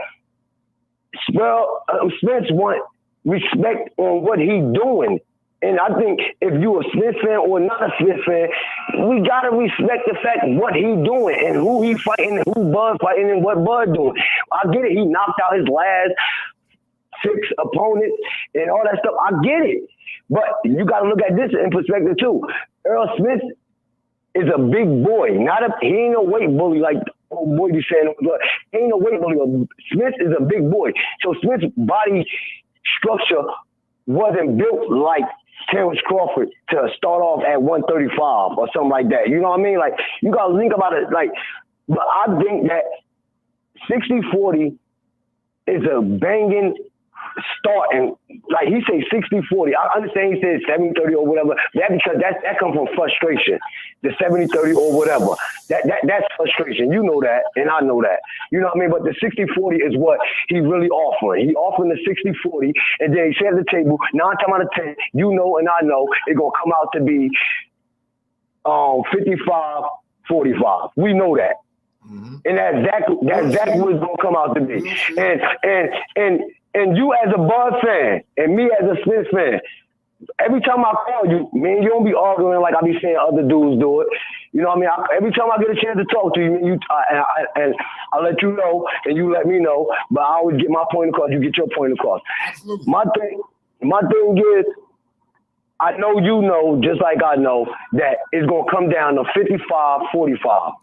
Spence want respect on what he's doing. And I think if you a Smith fan or not a Smith fan, we gotta respect the fact what he doing and who he fighting and who Bud fighting and what Bud doing. I get it. He knocked out his last 6 opponents and all that stuff. I get it. But you gotta look at this in perspective too. Earl Smith is a big boy. He ain't a weight bully like old boy be saying. He ain't a weight bully. Smith is a big boy. So Smith's body structure wasn't built like Terrence Crawford to start off at 135 or something like that. You know what I mean? Like, you got to think about it. Like, but I think that 60-40 is a banging start. And like he say 60-40. I understand he said 70-30 or whatever. Because that comes from frustration. The 70-30 or whatever. That's frustration. You know that, and I know that. You know what I mean? But the 60-40 is what he really offering. He offering the 60-40, and then he said at the table, 9 times out of 10, you know and I know it's gonna come out to be 55-45. We know that. Mm-hmm. And that's exactly what it's gonna come out to be. And you as a Bud fan and me as a Spence fan, every time I call you, man, you don't be arguing like I be saying other dudes do it. You know what I mean? Every time I get a chance to talk to you, and I'll let you know, and you let me know. But I always get my point across. You get your point across. Absolutely. My thing is, I know you know, just like I know, that it's gonna come down to 55-45.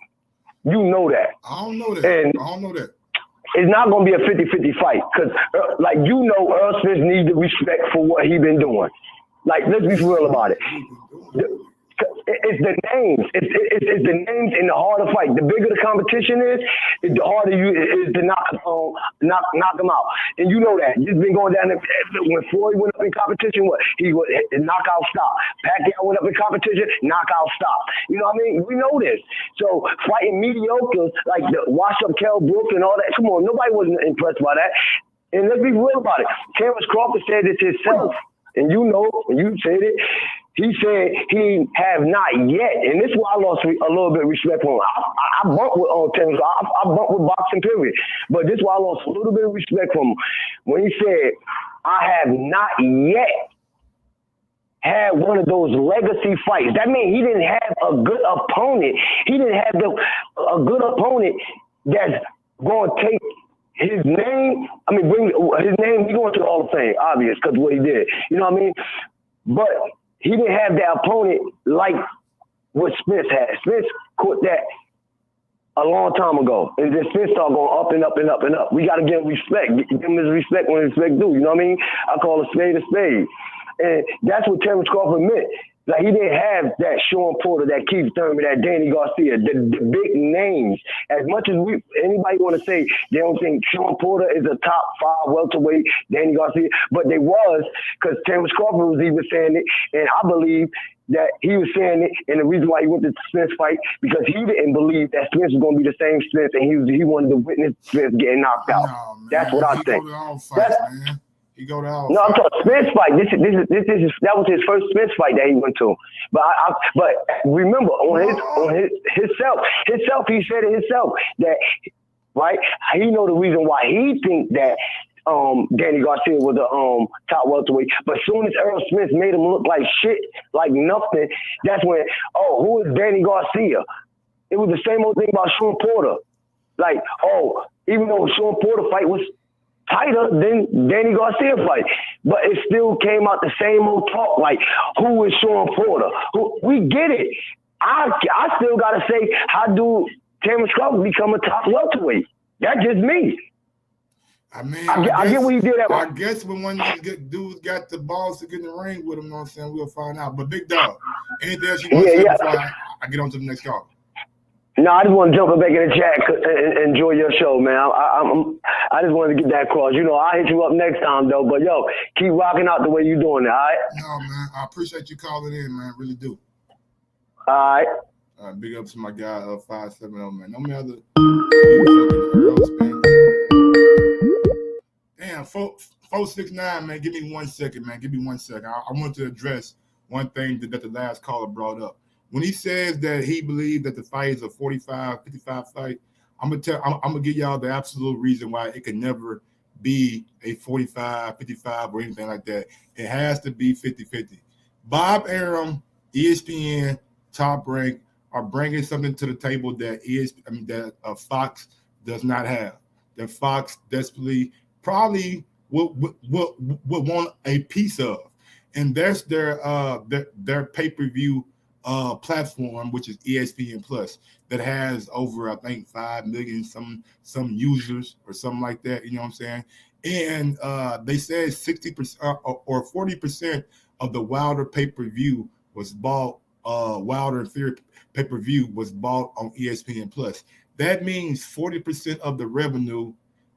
You know that. I don't know that. And I don't know that. It's not gonna be a 50-50 fight, because like you know, Earl Spence needs the respect for what he been doing. Like, let's be real about it. It's the names. It's the names and the harder fight. The bigger the competition is the harder you is to knock them out. And you know that. You've been going down there. When Floyd went up in competition, he was knockout stop. Pacquiao went up in competition, knockout stop. You know what I mean? We know this. So fighting mediocres like the wash up Kell Brook and all that. Come on, nobody wasn't impressed by that. And let's be real about it. Terrence Crawford said it himself. And you know, and you said it. He said he have not yet, and this is why I lost a little bit of respect for him. I bumped with Terrence. I bumped with boxing, period. But this is why I lost a little bit of respect for him when he said, "I have not yet had one of those legacy fights." That means he didn't have a good opponent. He didn't have a good opponent that's going to take his name. I mean, bring his name. He going to the Hall of Fame, obvious, because what he did. You know what I mean? But he didn't have that opponent like what Spence had. Spence caught that a long time ago. And then Spence started going up and up and up and up. We got to give him respect. Give him his respect when respect due. You know what I mean? I call a spade a spade. And that's what Terrence Crawford meant. Like, he didn't have that Sean Porter, that Keith Thurman, that Danny Garcia, the big names. As much as anybody want to say they don't think Sean Porter is a top 5 welterweight, Danny Garcia, but they was, because Terrence Crawford was even saying it, and I believe that he was saying it, and the reason why he went to the Spence fight, because he didn't believe that Spence was going to be the same Spence, and he wanted to witness Spence getting knocked out. No, that's what I think. Man. He go to all no, I'm talking Spence fight. That was his first Spence fight that he went to. But but remember, on himself, he said it himself that, right? He know the reason why he think that Danny Garcia was a top welterweight. But as soon as Earl Spence made him look like shit, like nothing, that's when, who is Danny Garcia? It was the same old thing about Sean Porter. Like, even though Sean Porter fight was tighter than Danny Garcia fight, but it still came out the same old talk, like, who is Sean Porter? We get it. I still gotta say, how do Terrence Crawford become a top welterweight? That's just me. I mean, I get what he did. I guess when one of these dudes got the balls to get in the ring with him, you know what I'm saying, we'll find out. But Big Dog, anything else you want to say before I get on to the next call? No, I just want to jump back in the chat and enjoy your show, man. I just wanted to get that across. You know, I'll hit you up next time, though. But, yo, keep rocking out the way you're doing it, all right? No, man. I appreciate you calling in, man. Really do. All right. Big up to my guy, 570, man. No matter. Damn, 469, man. Give me 1 second, man. Give me 1 second. I want to address one thing that the last caller brought up. When he says that he believes that the fight is a 45-55 fight, I'm gonna give y'all the absolute reason why it can never be a 45-55 or anything like that. It has to be 50-50. Bob Arum, ESPN, Top Rank are bringing something to the table that Fox does not have. That Fox desperately probably would want a piece of, and that's their pay-per-view platform, which is ESPN Plus, that has over, I think, 5 million some users or something like that. You know what I'm saying? And they said 60% or 40% of the Wilder pay-per-view was bought. Wilder and Fury pay-per-view was bought on ESPN Plus. That means 40% of the revenue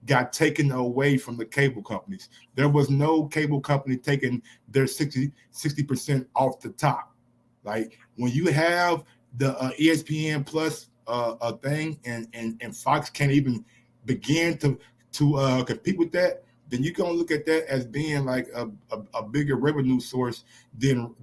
got taken away from the cable companies. There was no cable company taking their 60% off the top. Like, when you have the ESPN Plus thing and Fox can't even begin to compete with that, then you're gonna look at that as being like a bigger revenue source than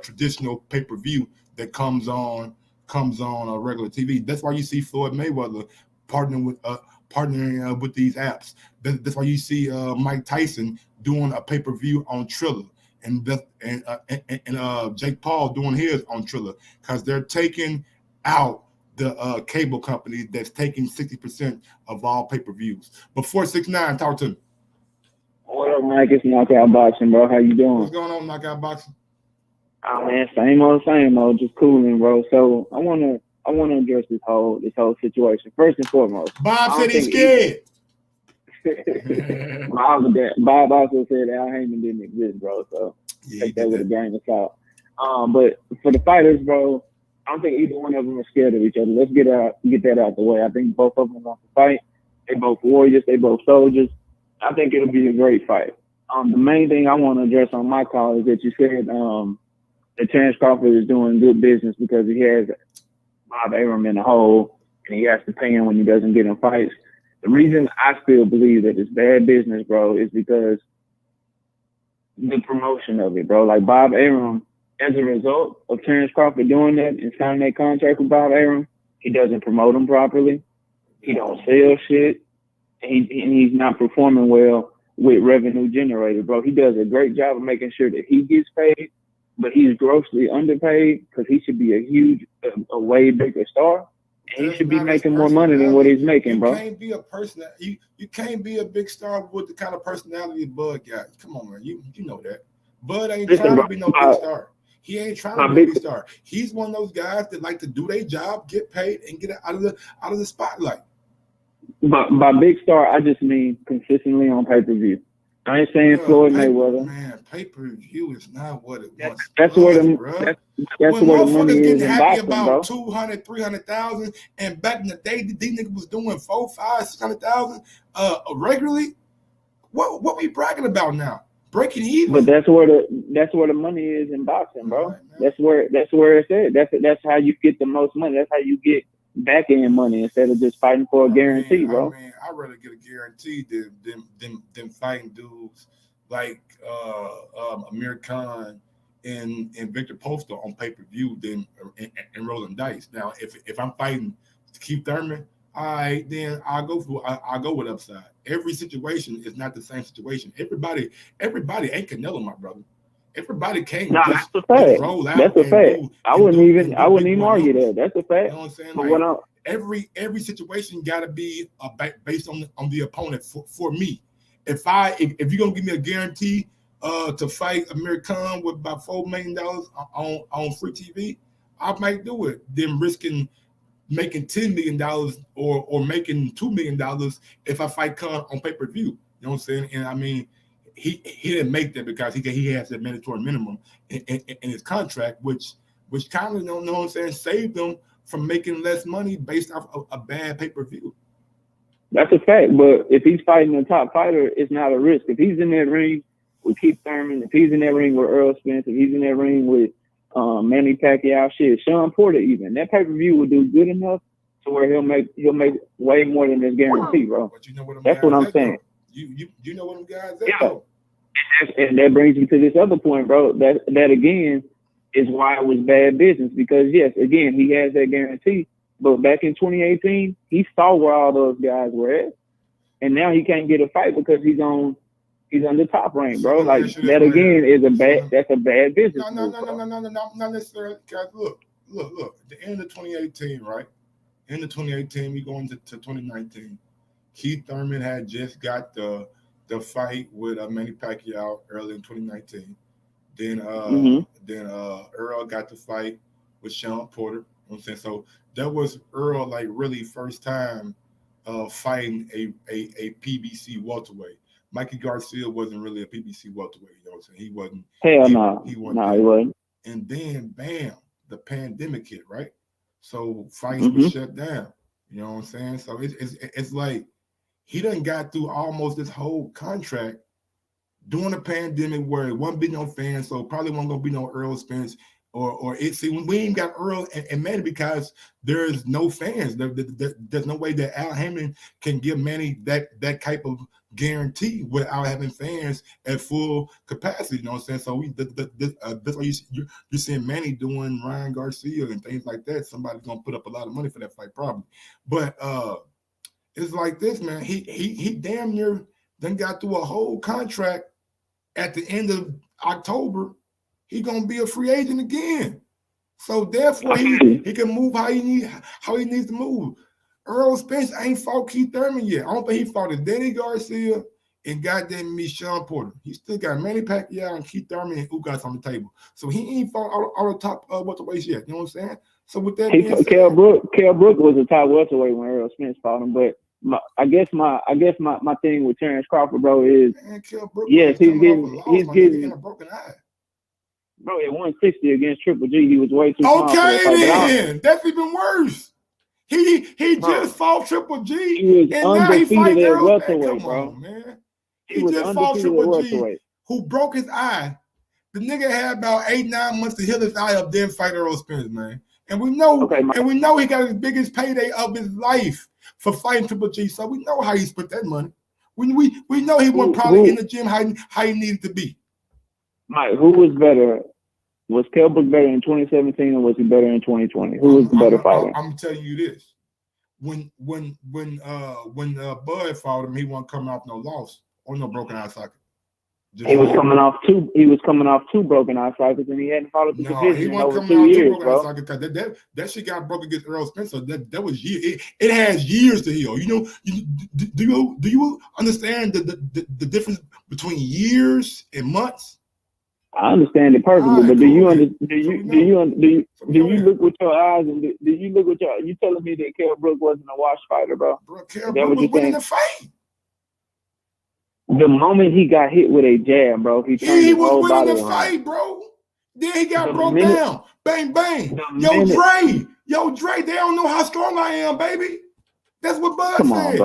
traditional pay-per-view that comes on regular TV. That's why you see Floyd Mayweather partnering with these apps. That's why you see Mike Tyson doing a pay-per-view on Triller. And Jake Paul doing his on Triller, because they're taking out the cable company that's taking 60% of all pay-per-views. But 469, talk to me. What up, Mike? It's Knockout Boxing, bro. How you doing? What's going on, Knockout Boxing? Oh man, same old, just cooling, bro. So I wanna address this whole situation. First and foremost, Bob said he's scared. Bob also said Al Haymon didn't exist, bro. So take that with a grain of salt. But for the fighters, bro, I don't think either one of them are scared of each other. Let's get that out the way. I think both of them want to fight. They both warriors. They both soldiers. I think it'll be a great fight. The main thing I want to address on my call is that you said that Terrence Crawford is doing good business because he has Bob Arum in the hole and he has to pay him when he doesn't get in fights. The reason I still believe that it's bad business, bro, is because the promotion of it, bro. Like Bob Arum, as a result of Terrence Crawford doing that and signing that contract with Bob Arum, he doesn't promote him properly. He don't sell shit. And he's not performing well with revenue generated, bro. He does a great job of making sure that he gets paid, but he's grossly underpaid because he should be a way bigger star. And he should be making more money than what he's making, bro. You can't be a person you can't be a big star with the kind of personality Bud got. Come on, man. You know that. Bud ain't trying to be no big star. He ain't trying to be a big star. He's one of those guys that like to do their job, get paid, and get out of the spotlight. But by big star, I just mean consistently on pay-per-view. I ain't saying Floyd Mayweather. Man, pay-per-view is not what it was. That's where the money is in boxing, bro. 200, 300,000, and back in the day, these niggas was doing 4, 5, 600,000 regularly. What we bragging about now? Breaking even. But that's where the money is in boxing, bro. Right, that's where it's at. That's how you get the most money. That's how you get back end money instead of just fighting for a guarantee, bro. I'd rather get a guarantee than fighting dudes like Amir Khan and Victor Poster on pay-per-view than and rolling dice. Now, if I'm fighting Keith Thurman, all right, then I'll go with upside. Every situation is not the same situation. Everybody ain't Canelo, my brother. Everybody can't just roll out. That's a fact. I wouldn't even argue that. That's a fact. You know what I'm saying? Like, every situation got to be based on the opponent. For me, if you're gonna give me a guarantee to fight Amir Khan with about $4 million on free TV, I might do it. Then risking making $10 million or making $2 million if I fight Khan on pay-per-view. You know what I'm saying? And I mean, he didn't make that because he has that mandatory minimum in his contract, which kind of, you know what I'm saying, saved him from making less money based off a bad pay-per-view. That's a fact, but if he's fighting a top fighter, it's not a risk. If he's in that ring with Keith Thurman, if he's in that ring with Earl Spence, if he's in that ring with Manny Pacquiao, Sean Porter, even that pay-per-view will do good enough to where he'll make way more than his guarantee, bro. But you know what that's what I'm saying. You know what them guys at, yeah. And that brings me to this other point, bro. That again is why it was bad business, because yes, again, he has that guarantee, but back in 2018, he saw where all those guys were at, and now he can't get a fight because he's on the top rank, bro. Like that again is that's a bad business. No, not necessarily. Guys, look. At the end of 2018, right? End of 2018, we go into 2019. Keith Thurman had just got the fight with Manny Pacquiao early in 2019. Then Earl got the fight with Sean Porter. You know what I'm saying? So that was Earl like really first time fighting a PBC welterweight. Mikey Garcia wasn't really a PBC welterweight. You know what I'm saying? He wasn't. Hell no. He wasn't. And then bam, the pandemic hit, right? So fights were shut down. You know what I'm saying? So it's like he done got through almost this whole contract during the pandemic where it wasn't be no fans, so probably wasn't gonna be no Earl Spence or when we ain't got Earl and Manny because there's no fans. There's no way that Al Haymon can give Manny that type of guarantee without having fans at full capacity. You know what I'm saying? So that's why you're seeing Manny doing Ryan Garcia and things like that. Somebody's gonna put up a lot of money for that fight probably. But it's like this, man. He damn near then got through a whole contract. At the end of October, he gonna be a free agent again So therefore, he can move how he needs to move. Earl Spence ain't fought Keith Thurman yet. I don't think he fought his Danny Garcia and goddamn me Sean Porter. He still got Manny Pacquiao and Keith Thurman and Ugas on the table. So he ain't fought all the top welterweights yet. You know what I'm saying? So with that being said, Kell Brook was a top welterweight when Earl Spence fought him. But I guess my thing with Terrence Crawford, bro, is yes, he's getting a broken eye. Bro, at 160 against Triple G, he was way too small. Okay, then that's even worse. He just fought Triple G. He was and now he fights at Earl welterweight, Spence. bro. Come on, man. He just fought Triple G, who broke his eye. The nigga had about 8-9 months to heal his eye up, then fight Earl Spence, man. And we know, he got his biggest payday of his life for fighting Triple G. So we know how he spent that money. We know he wasn't probably in the gym how he needed to be. Mike, who was better? Was Kell Brook better in 2017 or was he better in 2020? Who was the better fighter? I'm telling you this. When Bud fought him, he wasn't coming off no loss or no broken eye socket. He was coming off two broken eye sockets, and he hadn't fought at the division in over 2 years, bro. That shit got broken against Earl Spence. So that was years. It has years to heal. You know, do you understand the difference between years and months? I understand it perfectly, but do you look with your eyes and do you look with your? You telling me that Kell Brook wasn't a wash fighter, bro? Kell Brook was winning the fight. The moment he got hit with a jab, bro, he was winning the fight, bro. Then he got broke down. Bang, bang. Yo, Dre, they don't know how strong I am, baby. That's what Bud said.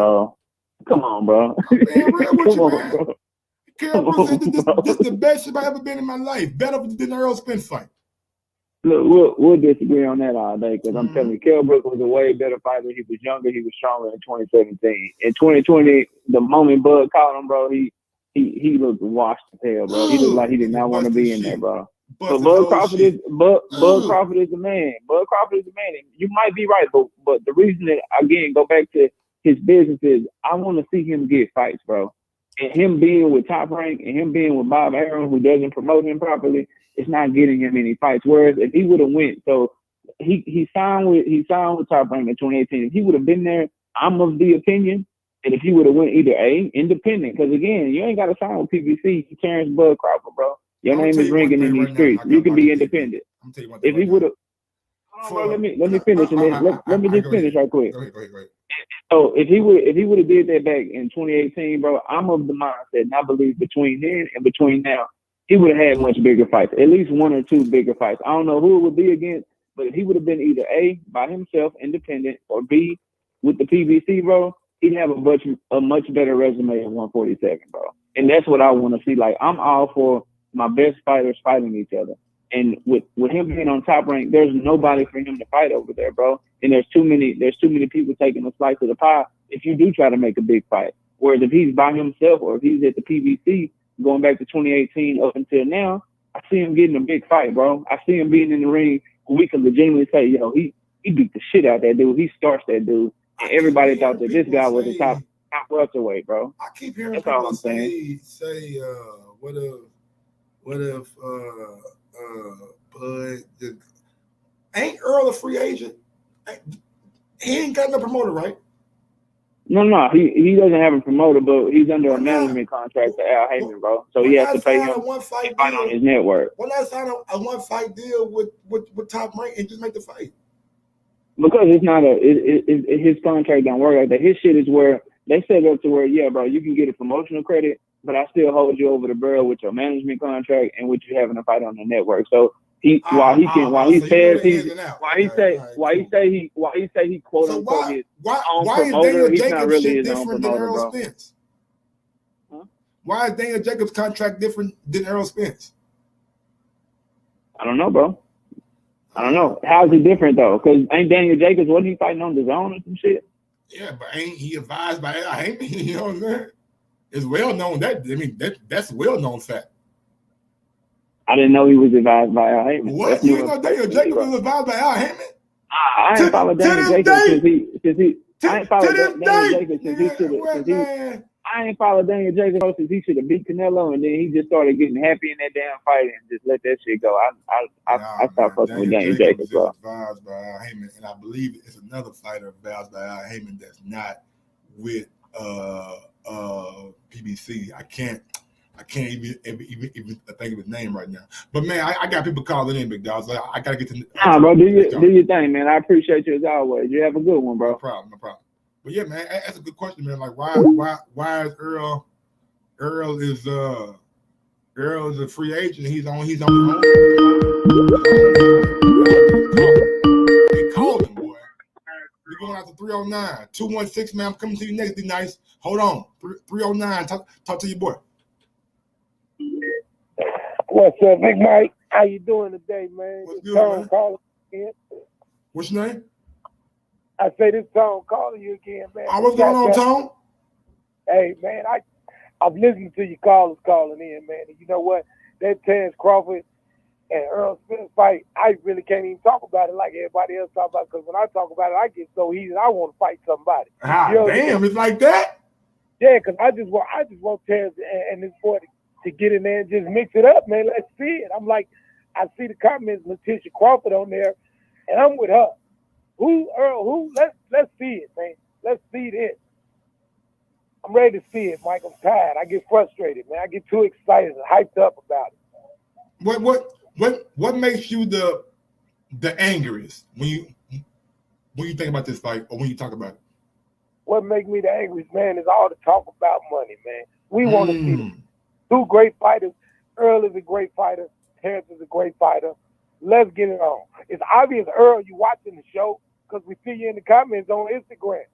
Come on, bro. I'm being real with you, man. Bro. Kell Brook said this is the best shit I've ever been in my life. Better than the Earl Spence fight. Look, we'll disagree on that all day because I'm telling you, Kell Brook was a way better fighter. He was younger. He was stronger in 2017. In 2020, the moment Bud caught him, bro, he looked washed as hell, bro. He looked like he did not want to be in there, bro. But Bud Crawford is the man. Bud Crawford is the man. And you might be right, but the reason that, again, go back to his business is I want to see him get fights, bro. And him being with Top Rank and him being with Bob Arum, who doesn't promote him properly, it's not getting him any fights. Whereas if he would have went, so he signed with Top Rank in 2018. If he would have been there, I'm of the opinion that if he would have went either independent, because again, you ain't got to sign with PBC. You Terrence Bud Crawford, bro. Your name is ringing in these streets. You can be independent. If he would have, let me finish and then let me just finish right quick. Go ahead. So if he would have did that back in 2018, bro, I'm of the mindset, and I believe between then and between now, he would have had much bigger fights, at least one or two bigger fights. I don't know who it would be against, but if he would have been either A, by himself, independent, or B, with the PBC, bro, he'd have a much better resume at 147, bro. And that's what I want to see. Like, I'm all for my best fighters fighting each other. And with him being on Top Rank, there's nobody for him to fight over there, bro. And there's too many people taking a slice of the pie if you do try to make a big fight. Whereas if he's by himself or if he's at the PBC going back to 2018 up until now, I see him getting a big fight, bro. I see him being in the ring where we can legitimately say, yo, he beat the shit out that dude. He starched that dude. And everybody thought that this guy was a top welterweight, bro. I keep hearing That's all people I'm saying. say, what if Bud ain't Earl a free agent? He ain't got no promoter, right? No, he doesn't have a promoter, but he's under a management contract to Al Haymon, bro. So he has to pay him to fight on his network. Why not sign a one-fight deal with Top Rank and just make the fight? Because it's not his contract don't work like that. His shit is where they set it up to where, yeah, bro, you can get a promotional credit, but I still hold you over the barrel with your management contract and with you having a fight on the network. So while he say he quote unquote his own promoter, he's not really his own promoter, bro. Spence? Huh? Why is Daniel Jacobs' contract different than Earl Spence? I don't know, bro. I don't know. How's it different though? Because ain't Daniel Jacobs, wasn't he fighting on the zone or some shit? Yeah, but ain't he advised by Al Haymon? You know what I'm saying? It's well known that's a well known fact. I didn't know he was advised by Al Haymon. What? You didn't know Daniel Jacobs was advised by Al Haymon? I ain't followed Daniel Jacobs since he. I ain't followed Daniel Jacobs since he. I ain't followed Daniel Jacobs since he should have beat Canelo, and then he just started getting happy in that damn fight and just let that shit go. I stopped fucking with Daniel Jacobs. Is advised by Al Haymon, and I believe it's another fighter advised by Al Haymon that's not with PBC. I can't even think of his name right now. But man, I got people calling in, big dog. So I gotta get to. Nah, bro, do your thing, man. I appreciate you as always. You have a good one, bro. No problem. But yeah, man, that's a good question, man. Like, why is Earl is a free agent? He's on his own. They called him, boy. We're going out to 309 216, man. I'm coming to you next. Be nice. Hold on, 309. Talk to your boy. What's up, Big Mike? How you doing today, man? What's good, man? Calling again. What's your name? I say this Tone calling you again, man. What's going on, Tone? Hey, man, I've listened to your callers calling in, man. And you know what? That Terrence Crawford and Earl Spence fight, I really can't even talk about it like everybody else talk about it, because when I talk about it, I get so heated. I want to fight somebody. Damn, it's like that? Yeah, because I just want Terrence and this boy to get in there and just mix it up, man. Let's see it. I'm like, I see the comments, Letitia Crawford on there, and I'm with her. Who, Earl, who? Let's see it, man. Let's see this. I'm ready to see it, Mike. I'm tired. I get frustrated, man. I get too excited and hyped up about it. What makes you the angriest when you think about this fight or when you talk about it? What makes me the angriest, man, is all the talk about money, man. We want to see them. Two great fighters. Earl is a great fighter. Terrence is a great fighter. Let's get it on. It's obvious, Earl, you watching the show because we see you in the comments on Instagram.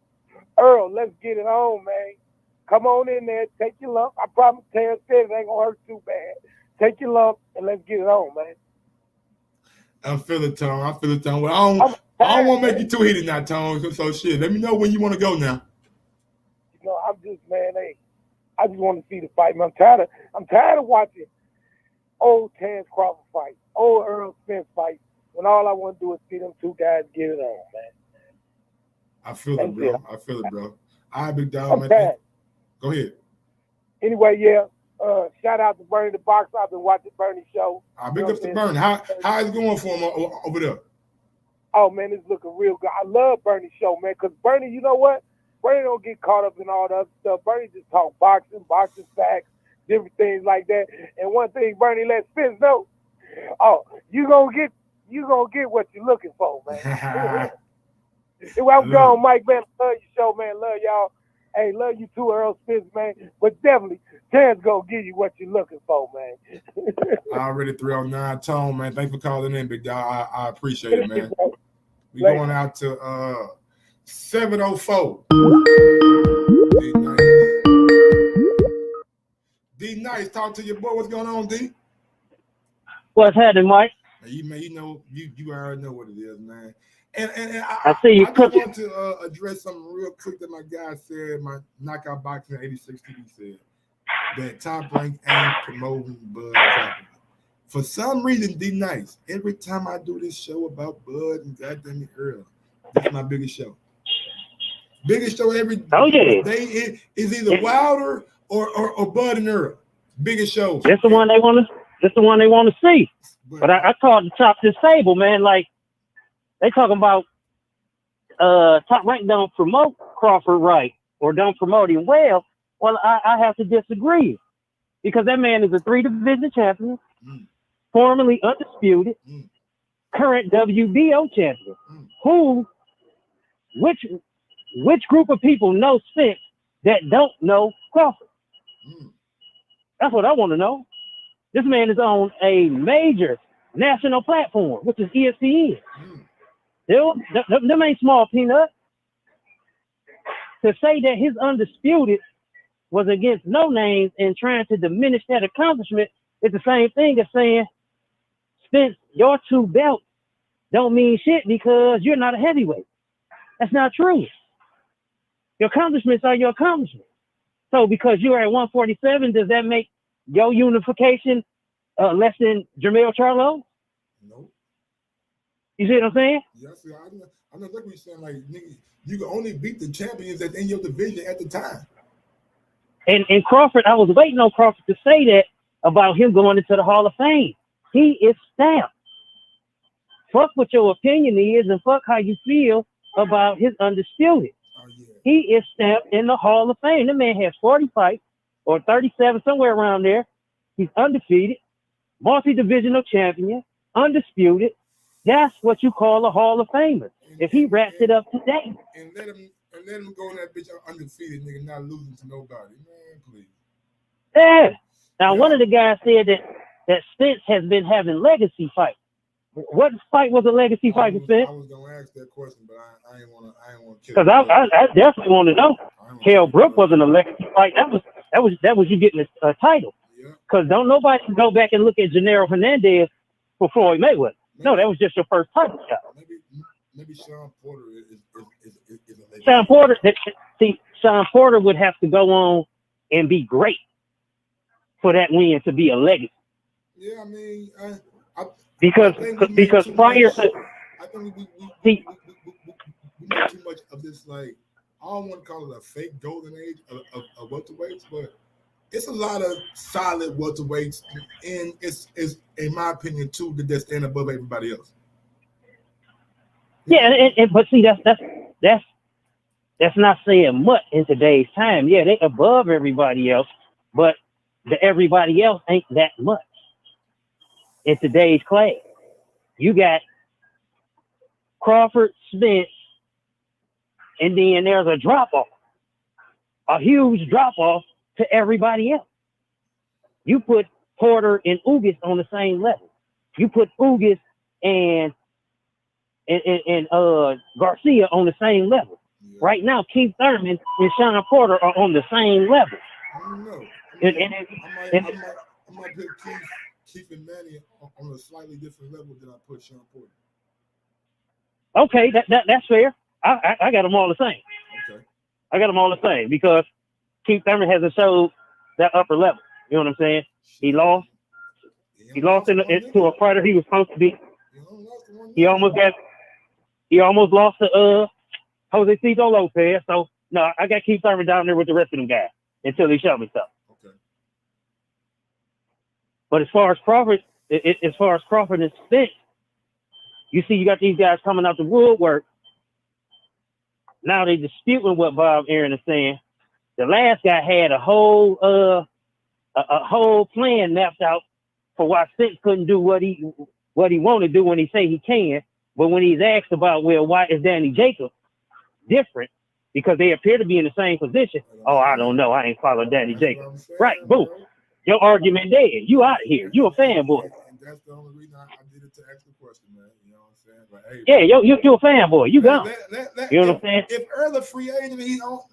Earl, let's get it on, man. Come on in there. Take your lump. I promise Terrence said it ain't going to hurt too bad. Take your lump and let's get it on, man. I feel it, Tone. Well, I don't want to make you too heated now, Tone. So shit, let me know when you want to go now. You know, I'm just, man, hey, I just want to see the fight, man. I'm tired of watching old Terrence Crawford fight, old Earl Spence fight, when all I want to do is see them two guys get it on, man. I feel it, bro. All right, big dog, man. Go ahead. Anyway, yeah. Shout out to Bernie the Boxer. I've been watching Bernie's show. Big up to Bernie. How is it going for him over there? Oh, man, it's looking real good. I love Bernie's show, man, because Bernie, you know what? Bernie don't get caught up in all the other stuff. Bernie just talk boxing facts, different things like that. And one thing Bernie lets Spence know, you gonna get what you're looking for, man. I'm gone, Mike, man. Love your show, man. Love y'all. Hey, love you too, Earl Spence, man. But definitely, Terrence gonna give you what you're looking for, man. Already 309 Tone, man. Thanks for calling in, big dog. I appreciate it, man. We going out to 704. D Nice, talk to your boy. What's going on, D? What's happening, Mike? You already know what it is, man. And I see you cooking. I want to address something real quick that my guy said, my Knockout Boxing 86 TV said, that Top Rank ain't promoting Bud properly. For some reason, D Nice, every time I do this show about Bud and goddamn it, Earl, this is my biggest show. Biggest show every day is either Wilder or Bud and Earl. Biggest show. That's the one they want to. That's the one they want to see. But I called the top this table, man. Like they talking about Top Rank don't promote Crawford right or don't promote him well. Well, I have to disagree because that man is a 3-division champion, formerly undisputed, current WBO champion. Which group of people know Spence that don't know Crawford? That's what I want to know. This man is on a major national platform, which is ESPN. Them ain't small peanuts. To say that his undisputed was against no names and trying to diminish that accomplishment is the same thing as saying, Spence, your 2 belts don't mean shit because you're not a heavyweight. That's not true. Your accomplishments are your accomplishments. So because you're at 147, does that make your unification less than Jermell Charlo? No. You see what I'm saying? Yes, I know what you're saying. Like, nigga, you can only beat the champions that's in your division at the time. And Crawford, I was waiting on Crawford to say that about him going into the Hall of Fame. He is stamped. Fuck what your opinion is and fuck how you feel about his Undisputed. He is stamped in the Hall of Fame. The man has 40 fights or 37, somewhere around there. He's undefeated, multi-divisional champion, undisputed. That's what you call a Hall of Famer. If he wraps it up today. And let him go in that bitch undefeated, nigga, not losing to nobody. Man, please. Yeah. Now, one of the guys said that Spence has been having legacy fights. What fight was a legacy fight for Spence? I was gonna ask that question, but I ain't wanna kill. Because I definitely want to know. Kell Brook wasn't a legacy fight. That was you getting a title. Because don't nobody go back and look at Gennaro Hernandez for Floyd Mayweather. No, that was just your first title shot. Maybe Sean Porter is a legacy. Sean Porter. See, Sean Porter would have to go on and be great for that win to be a legacy. Yeah, I mean, because prior to, I think we make too much of this. Like, I don't want to call it a fake golden age of welterweights, but it's a lot of solid welterweights, and it's in my opinion too that stand above everybody else. Yeah, but see, that's not saying much in today's time. Yeah, they above everybody else, but everybody else ain't that much in today's class. You got Crawford, Spence, and then there's a drop-off, a huge drop-off to everybody else. You put Porter and Ugas on the same level. You put Ugas and Garcia on the same level. Yeah. Right now, Keith Thurman and Sean Porter are on the same level. I don't know. I might put Keith and Manny on a slightly different level than I put Sean Porter. Okay, that's fair. I got them all the same. Okay. I got them all the same because Keith Thurman hasn't showed that upper level. You know what I'm saying? He lost. He lost to a fighter he was supposed to be. He almost lost to Jose Cito Lopez. So no, I got Keith Thurman down there with the rest of them guys until he showed me stuff. Okay. But as far as Crawford and Spence, you see, you got these guys coming out the woodwork. Now they disputing what Bob Aaron is saying. The last guy had a whole plan mapped out for why Spence couldn't do what he wanted to do when he say he can. But when he's asked about, well, why is Danny Jacobs different? Because they appear to be in the same position. Oh, I don't know. I ain't followed Danny Jacobs. Right, boom. Your argument dead. You out of here. You a fanboy. And that's the only reason I did it to ask the question, man. You know what I'm saying? But, hey, yeah, you a fanboy. You gone. You know what I'm saying? If Earl a free agent,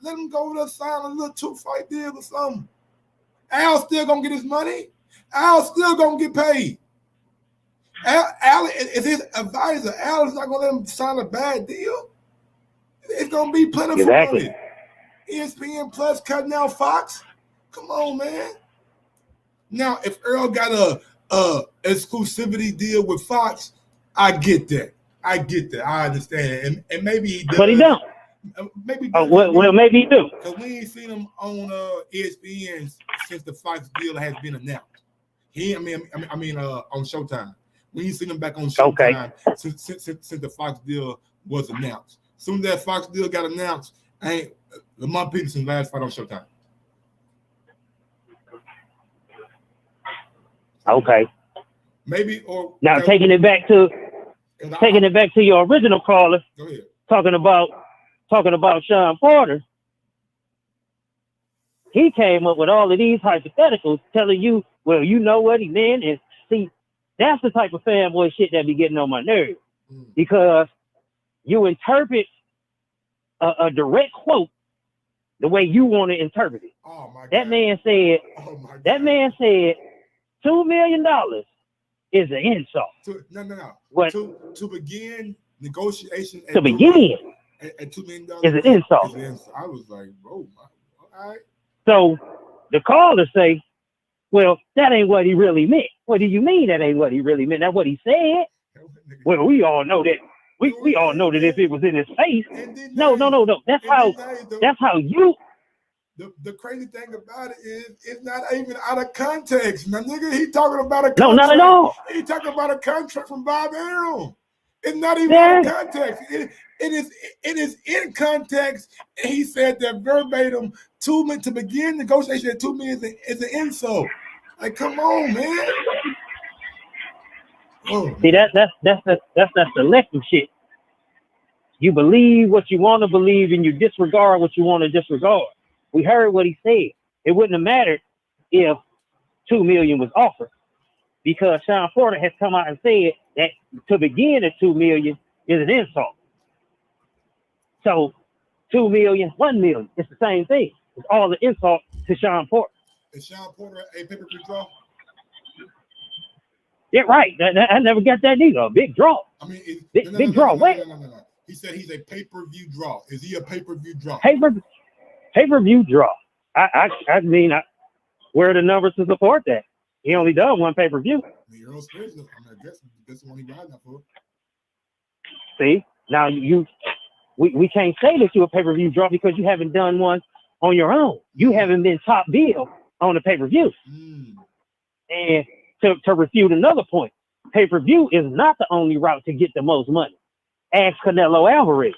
let him go to sign a little 2-fight deal or something. Al's still gonna get his money. Al's still gonna get paid. Al is his advisor. Al is not gonna let him sign a bad deal. It's gonna be plentiful money. ESPN Plus cutting out Fox. Come on, man. Now, if Earl got a exclusivity deal with Fox, I get that. I understand it. And maybe he does. But he don't. Maybe maybe he do. Because we ain't seen him on ESPN since the Fox deal has been announced. On Showtime. We ain't seen him back on Showtime since the Fox deal was announced. Soon as that Fox deal got announced, Lamar Peterson's last fight on Showtime. Okay. Maybe or now taking it back to your original caller. Go ahead. Talking about Sean Porter. He came up with all of these hypotheticals telling you, well, you know what he meant. And see, that's the type of fanboy shit that be getting on my nerves. Because you interpret a direct quote the way you want to interpret it. Oh my God. That man said $2 million is an insult. No. What? To begin negotiations. To begin. At $2 million is an insult. I was like, bro, all right. So the caller say, well, that ain't what he really meant. What do you mean that ain't what he really meant? That's what he said. Well, we all know that. We all know that if it was in his face. No. That's how you the crazy thing about it is it's not even out of context. My nigga, he talking about a contract. No, not at all. He talking about a contract from Bob Arum. It's not even out of context. It is in context. He said that verbatim, $2 million to begin negotiation at $2 million is an insult. Like, come on, man. Oh. See, that's that selective shit. You believe what you want to believe, and you disregard what you want to disregard. We heard what he said. It wouldn't have mattered if $2 million was offered, because Sean Porter has come out and said that to begin at $2 million is an insult. So $2 million, $1 million, it's the same thing. It's all the insult to Sean Porter. Is Sean Porter a pay-per-view draw? Yeah, right. I never got that either. A big draw. I mean, big draw. Wait. No. He said he's a pay-per-view draw. Is he a pay-per-view draw? Pay-per-view draw. I mean, where are the numbers to support that? He only does one pay-per-view. Earl Spence, I guess that's the one he riding up for. See, now we can't say that you're a pay-per-view draw because you haven't done one on your own. You haven't been top bill on the pay-per-view. And to refute another point, pay-per-view is not the only route to get the most money. Ask Canelo Alvarez.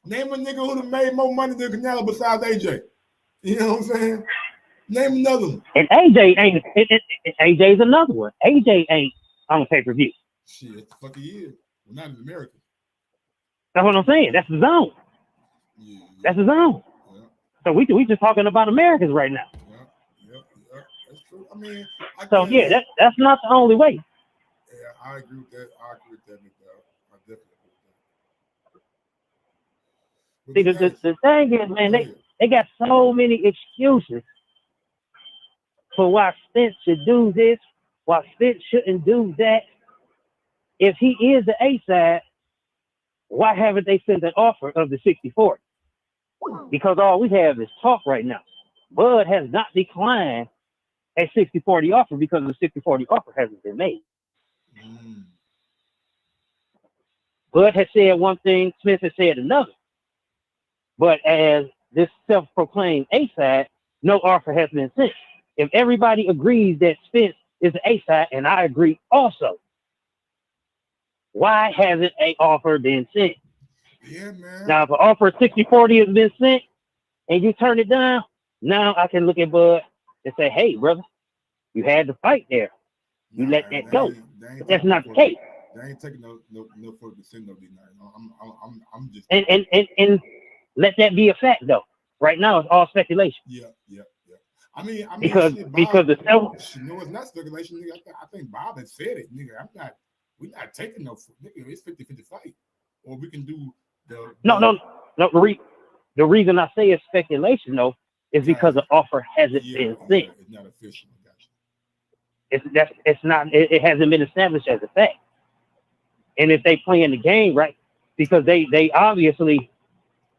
Name a nigga who done made more money than Canelo besides AJ. You know what I'm saying? Name another one. And AJ ain't. AJ's another one. AJ ain't on pay-per-view. Shit, the fuck he is. Well, not in America. That's what I'm saying. That's the zone. Yeah. That's the zone. Yeah. So we just talking about Americans right now. Yeah. That's true. I mean, that's not the only way. Yeah, I agree with that. I definitely agree with that. See, the thing is, man, they got so many excuses for why Spence should do this, why Spence shouldn't do that. If he is the A side, why haven't they sent an offer of the 60-40? Because all we have is talk right now. Bud has not declined a 60-40 offer because the 60-40 offer hasn't been made. Bud has said one thing, Smith has said another. But as this self-proclaimed A-side, no offer has been sent. If everybody agrees that Spence is the A-side, and I agree also, why hasn't an offer been sent? Yeah, man. Now, if an offer of 60-40 has been sent and you turn it down, now I can look at Bud and say, hey, brother, you had the fight there. You let that go. But that's not the case. They ain't taking no 40% no D9. I'm just and let that be a fact though. Right now it's all speculation. Yeah. I mean because Bob, the it's not speculation, nigga. I think Bob has said it, nigga. We're not taking no nigga. It's 50-50 fight, or we can do the no. The reason I say it's speculation though is because the offer hasn't been sent. It's not official. It hasn't been established as a fact. And if they playing the game right, because they obviously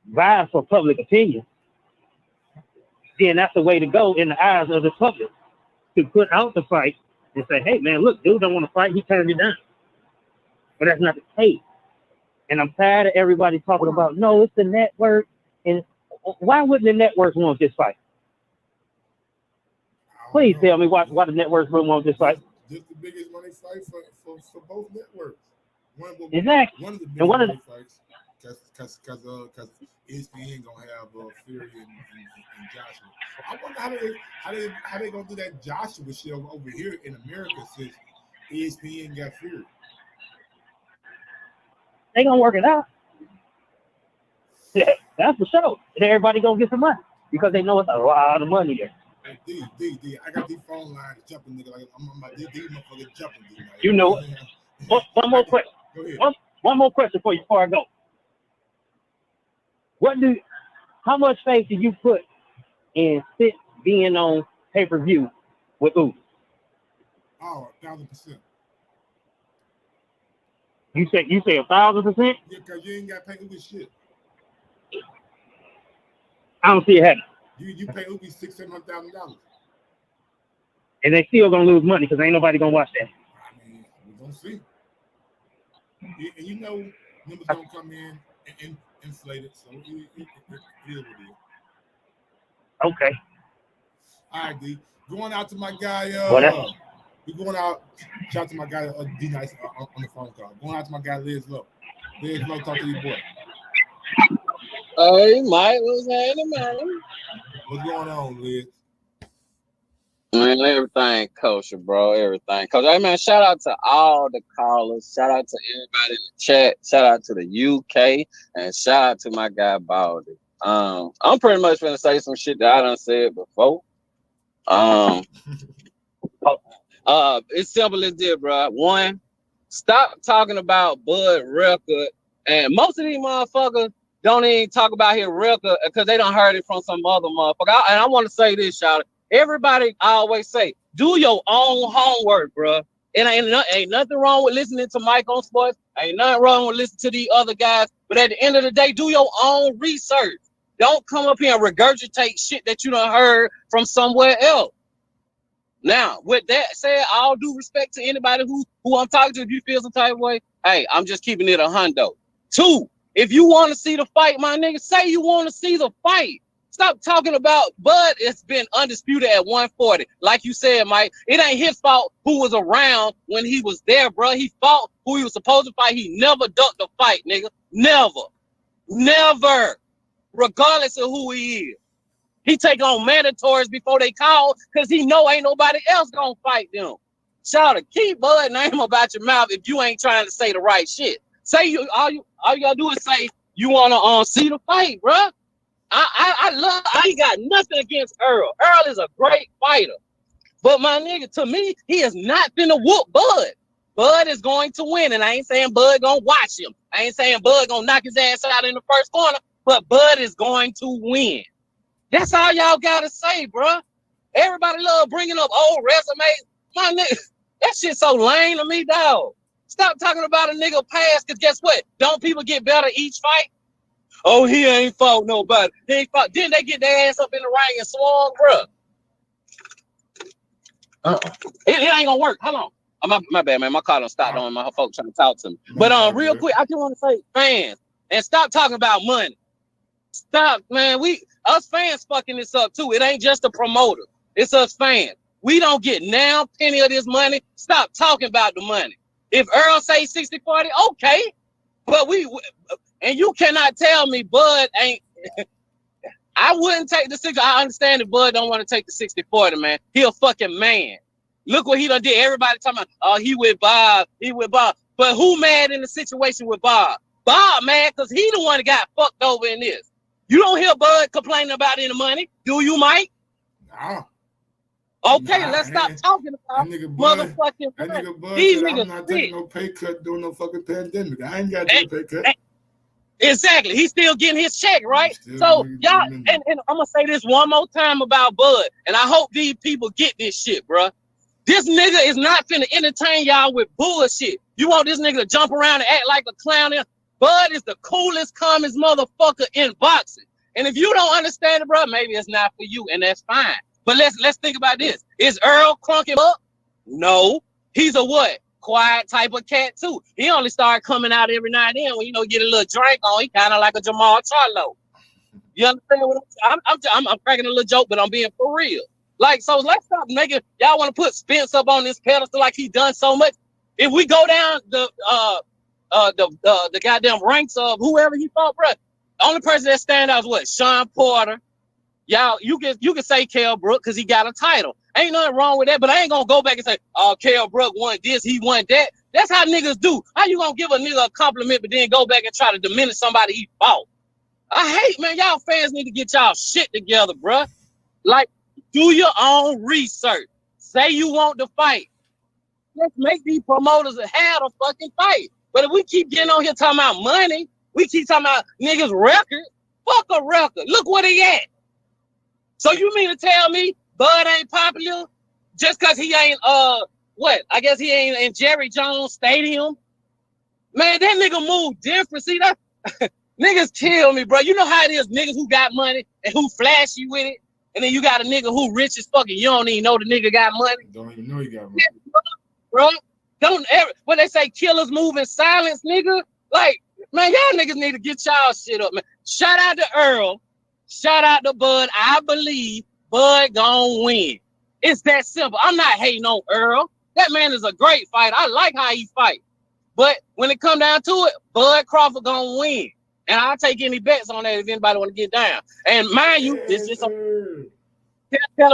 vie for public opinion, then that's the way to go in the eyes of the public, to put out the fight and say, hey man, look, dude don't want to fight, he turned it down. But that's not the case. And I'm tired of everybody talking about, no, it's the network. And why wouldn't the networks want this fight? Please tell me why the networks wouldn't want this fight. Just the biggest money fight for both networks. Exactly. One of the biggest money fights, because ESPN gonna have Fury and Joshua. I wonder how they gonna do that Joshua show over here in America since ESPN got Fury. They gonna work it out. Yeah, that's for sure. And everybody gonna get some money because they know it's a lot of money there. Hey, D, I got these phone lines jumping, nigga. Like I'm my these motherfuckers jumping. Dude, like, you know it. One more question. Go ahead. One more question for you before I go. How much faith do you put in Spence being on pay-per-view with Uzi? Oh, 1,000%. You say 1,000%? Yeah, because you ain't got to pay Uzi shit. I don't see it happening. You pay Uzi $600,000-$700,000. And they still gonna lose money because ain't nobody gonna watch that. I mean, we're gonna see. And you know, numbers gonna come in, and inflated. So it is what it is. Okay. All right, D. Going out to my guy. We going out. Shout out to my guy D Nice on the phone call. Going out to my guy Liz Lowe. Liz Lowe, talk to your boy. Hey, Mike, what's happening, man? What's going on, Liz? Man, everything kosher, bro. Everything kosher. Hey, man, shout out to all the callers. Shout out to everybody in the chat. Shout out to the UK. And shout out to my guy, Baldy. I'm pretty much going to say some shit that I done said before. It's simple as this, bro. One, stop talking about Bud record. And most of these motherfuckers don't even talk about his record because they done heard it from some other motherfucker. And I want to say this, shout out. Everybody always say, do your own homework, bro. It ain't nothing wrong with listening to Mike on Sports. Ain't nothing wrong with listening to the other guys. But at the end of the day, do your own research. Don't come up here and regurgitate shit that you done heard from somewhere else. Now, with that said, all due respect to anybody who I'm talking to, if you feel some type of way, hey, I'm just keeping it a hundo. Two, if you want to see the fight, my nigga, say you want to see the fight. Stop talking about Bud. It's been undisputed at 140. Like you said, Mike, it ain't his fault who was around when he was there, bro. He fought who he was supposed to fight. He never ducked the fight, nigga. Never. Regardless of who he is. He take on mandatories before they call because he know ain't nobody else gonna fight them. Shout out, keep Bud name about your mouth if you ain't trying to say the right shit. Say all you gotta do is say you wanna see the fight, bro. I ain't got nothing against Earl. Earl is a great fighter. But my nigga, to me, he is not finna whoop Bud. Bud is going to win. And I ain't saying Bud gonna watch him. I ain't saying Bud gonna knock his ass out in the first corner, but Bud is going to win. That's all y'all gotta say, bro. Everybody love bringing up old resumes. My nigga, that shit so lame to me, dog. Stop talking about a nigga past, because guess what? Don't people get better each fight? Oh, he ain't fought nobody. He ain't fought. Didn't they get their ass up in the ring and swung, bro? It ain't gonna work. Hold on. Oh, my bad, man. My car done stopped on my folks trying to talk to me. But real quick, I just want to say, fans, and stop talking about money. Stop, man. Us fans fucking this up too. It ain't just the promoter. It's us fans. We don't get now penny of this money. Stop talking about the money. If Earl say 60-40, okay. But and you cannot tell me Bud ain't. I wouldn't take the 60. I understand that Bud don't want to take the 60-40, man. He a fucking man. Look what he done did. Everybody talking about, oh, he with Bob. But who mad in the situation with Bob? Bob mad because he the one that got fucked over in this. You don't hear Bud complaining about any money, do you, Mike? Nah. Okay, let's stop talking about motherfucking That nigga Bud these said, niggas I'm not taking no pay cut during no fucking pandemic. I ain't got to take a pay cut. Exactly. He's still getting his check, right? So y'all, and I'm gonna say this one more time about Bud, and I hope these people get this shit, bro. This nigga is not finna entertain y'all with bullshit. You want this nigga to jump around and act like a clown? Bud is the coolest, calmest motherfucker in boxing. And if you don't understand it, bro, maybe it's not for you, and that's fine. But let's think about this. Is Earl crunking up? No. He's a what? Quiet type of cat too. He only started coming out every now and then when get a little drink on. He kind of like a Jamal Charlo. You understand what I'm cracking a little joke, but I'm being for real. Like, so let's stop making y'all want to put Spence up on this pedestal like he done so much. If we go down the goddamn ranks of whoever he fought, bro, the only person that stand out is what? Sean Porter. Y'all, you can say Kell Brook because he got a title. Ain't nothing wrong with that, but I ain't gonna go back and say, oh, Kell Brook won this, he won that. That's how niggas do. How you gonna give a nigga a compliment but then go back and try to diminish somebody he fought? I hate, man, y'all fans need to get y'all shit together, bruh. Like, do your own research. Say you want to fight. Let's make these promoters have a fucking fight. But if we keep getting on here talking about money, we keep talking about niggas' record, fuck a record. Look where they at. So you mean to tell me Bud ain't popular just because he ain't, what? I guess he ain't in Jerry Jones Stadium? Man, that nigga move different. See, that niggas kill me, bro. You know how it is, niggas who got money and who flashy with it. And then you got a nigga who rich as fucking, you don't even know the nigga got money. Don't even know he got money. Bro, don't ever, when they say killers move in silence, nigga, like, Man, y'all niggas need to get y'all shit up, man. Shout out to Earl. Shout out to Bud. I believe Bud gonna win. It's that simple. I'm not hating on Earl. That man is a great fighter. I like how he fight. But when it come down to it, Bud Crawford gonna win. And I'll take any bets on that if anybody want to get down. And mind you, this is tell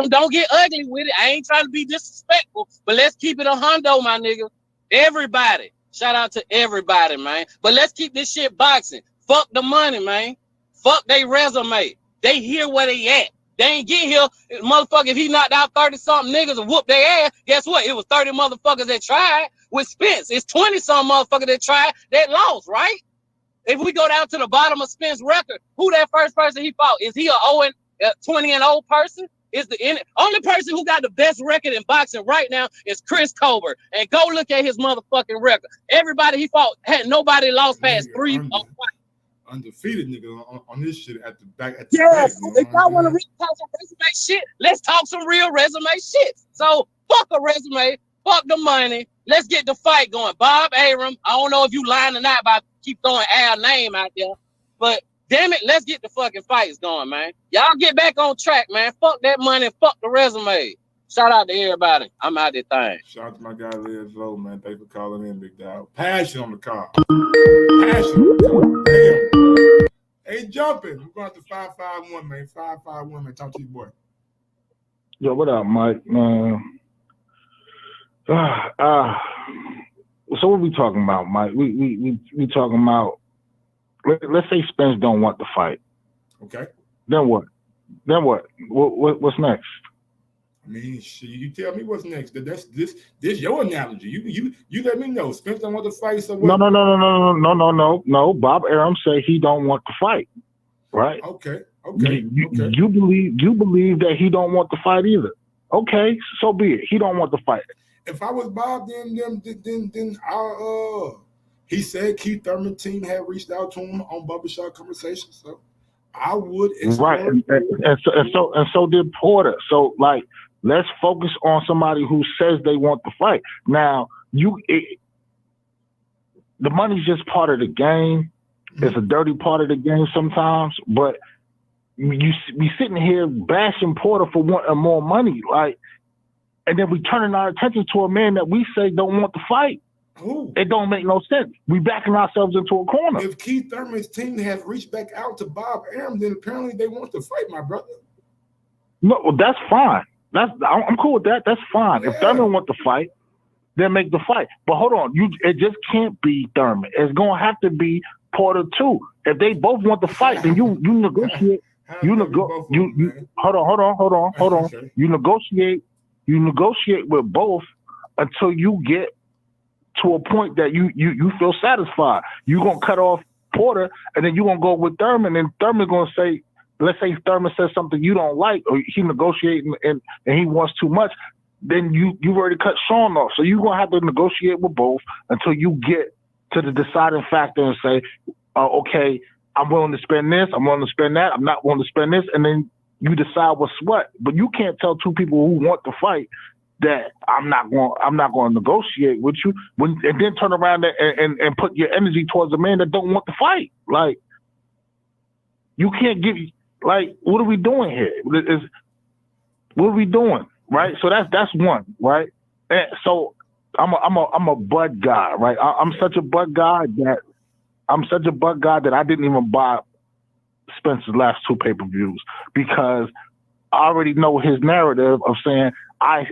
them don't get ugly with it. I ain't trying to be disrespectful, but let's keep it a hundo, my nigga. Everybody. Shout out to everybody, man. But let's keep this shit boxing. Fuck the money, man. Fuck they resume. They here where they at. They ain't get here. Motherfucker, if he knocked out 30-something niggas and whooped their ass, guess what? It was 30 motherfuckers that tried. With Spence, it's 20-some motherfuckers that tried that lost, right? If we go down to the bottom of Spence's record, who that first person he fought? Is he a 20-0 person? Is the only person who got the best record in boxing right now is Chris Colbert. And go look at his motherfucking record. Everybody he fought had nobody lost past 3 undefeated nigga on this shit at the back. Yes, if y'all want to talk some resume shit, let's talk some real resume shit. So fuck a resume, fuck the money. Let's get the fight going. Bob Arum, I don't know if you lying or not, but I keep throwing Al name out there. But damn it, let's get the fucking fights going, man. Y'all get back on track, man. Fuck that money, fuck the resume. Shout out to everybody. I'm out there thing. Shout out to my guy Liz Lowe, man. Thanks for calling in, big dog. Passion on the call. Passion on the call. Damn. Hey, jumping. We're going to 551, man. 551, man. Talk to you, boy. Yo, what up, Mike? So what we talking about, Mike? We talking about. Let's say Spence don't want the fight. Okay. Then what? What's next? I mean, you tell me what's next. This your analogy. You let me know. Spence don't want to fight. So what? No. Bob Arum say he don't want to fight. Right? Okay. You believe that he don't want to fight either. Okay, so be it. He don't want to fight. If I was Bob, then he said Keith Thurman's team had reached out to him on Barbershop Conversations, so I would explore. Right, and so did Porter. So like, let's focus on somebody who says they want to fight. Now, the money's just part of the game. It's a dirty part of the game sometimes, but we sitting here bashing Porter for wanting more money, like, and then we turning our attention to a man that we say don't want to fight. Ooh. It don't make no sense. We backing ourselves into a corner. If Keith Thurman's team has reached back out to Bob Arum, then apparently they want to fight, my brother. No, well, that's fine. I'm cool with that. That's fine. Yeah. If Thurman want to fight, then make the fight. But hold on, it just can't be Thurman. It's gonna have to be Porter too. If they both want to fight, then you negotiate. Hold on. Okay. You negotiate with both until you get to a point that you feel satisfied. You're gonna cut off Porter, and then you're gonna go with Thurman, and Thurman gonna say, let's say Thurman says something you don't like, or he negotiating and he wants too much, then you've already cut Sean off. So you're gonna have to negotiate with both until you get to the deciding factor and say, okay, I'm willing to spend this, I'm willing to spend that, I'm not willing to spend this, and then you decide what's what. But you can't tell two people who want to fight that I'm not going to negotiate with you, and then turn around and put your energy towards a man that don't want to fight. Like, you can't give, like, what are we doing here? What are we doing, right? So that's one, right? And so I'm a Bud guy, right? I'm such a Bud guy that I didn't even buy Spence's last 2 pay-per-views because I already know his narrative of saying, I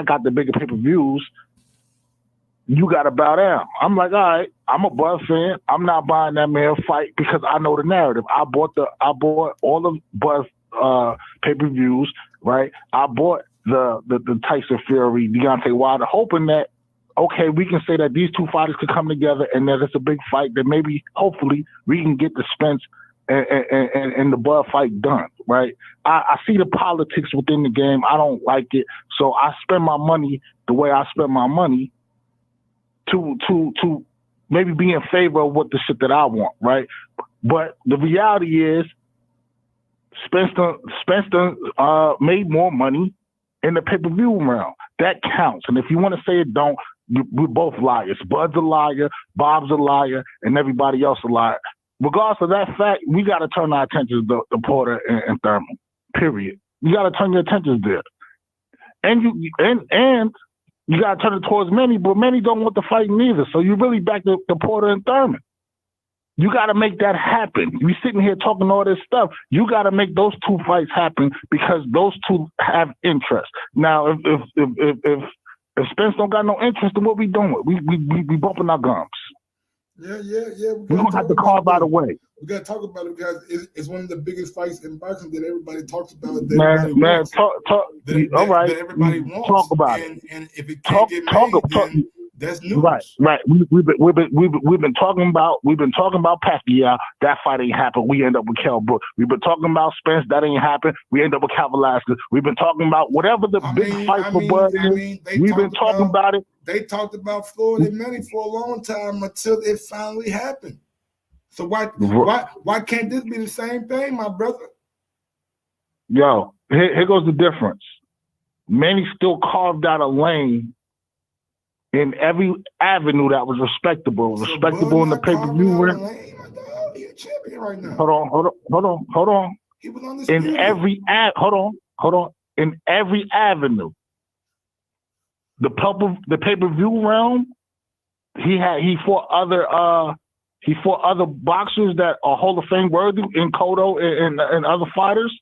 got the bigger pay-per-views, you got to bow down. I'm like, all right, I'm a Bud fan. I'm not buying that man fight because I know the narrative. I bought all the Bud pay-per-views, right? I bought the Tyson Fury, Deontay Wilder, hoping that, okay, we can say that these two fighters could come together and that it's a big fight, that maybe, hopefully, we can get the Spence and the Bud fight done, right? I see the politics within the game. I don't like it. So I spend my money the way I spend my money to maybe be in favor of what the shit that I want, right? But the reality is Spence made more money in the pay-per-view round. That counts. And if you want to say it don't, we're both liars. Bud's a liar, Bob's a liar, and everybody else a liar. Regardless of that fact, we got to turn our attention to Porter and Thurman. Period. You got to turn your attention there, and you got to turn it towards Manny, but Manny don't want the fight neither. So you really back to Porter and Thurman. You got to make that happen. You sitting here talking all this stuff. You got to make those two fights happen because those two have interest. Now, if Spence don't got no interest, then what we doing? We bumping our gums. Yeah. We're gonna have to carve out a way. We gotta talk about it because it's one of the biggest fights in boxing that everybody talks about. Talk. All right, that everybody wants. Talk about it. And if it can't get made, then that's news. Right. We've been talking about Pacquiao. That fight ain't happened. We end up with Kell Brook. We've been talking about Spence. That ain't happened. We end up with Cal Velasquez. We've been talking about whatever the big fight for Bud is. We've been talking about it. They talked about Floyd and Manny for a long time until it finally happened. So why can't this be the same thing, my brother? Yo, here goes the difference. Manny still carved out a lane in every avenue that was respectable in the pay-per-view ring. He's a champion right now. Hold on. He was on this in every in every avenue. The pay-per-view realm, he fought other boxers that are Hall of Fame worthy in Cotto and other fighters.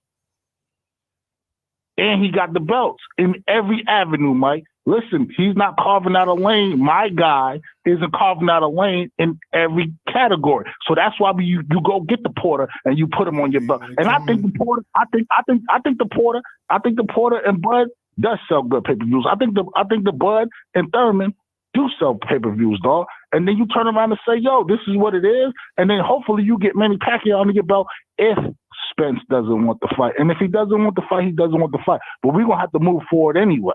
And he got the belts in every avenue, Mike. Listen, he's not carving out a lane. My guy isn't carving out a lane in every category. So that's why you go get the Porter and you put him on your belt. And I think the Porter and Bud does sell good pay-per-views. I think the Bud and Thurman do sell pay-per-views, dog. And then you turn around and say, yo, this is what it is. And then hopefully you get Manny Pacquiao on your belt if Spence doesn't want the fight. And if he doesn't want the fight, he doesn't want the fight. But we're going to have to move forward anyway.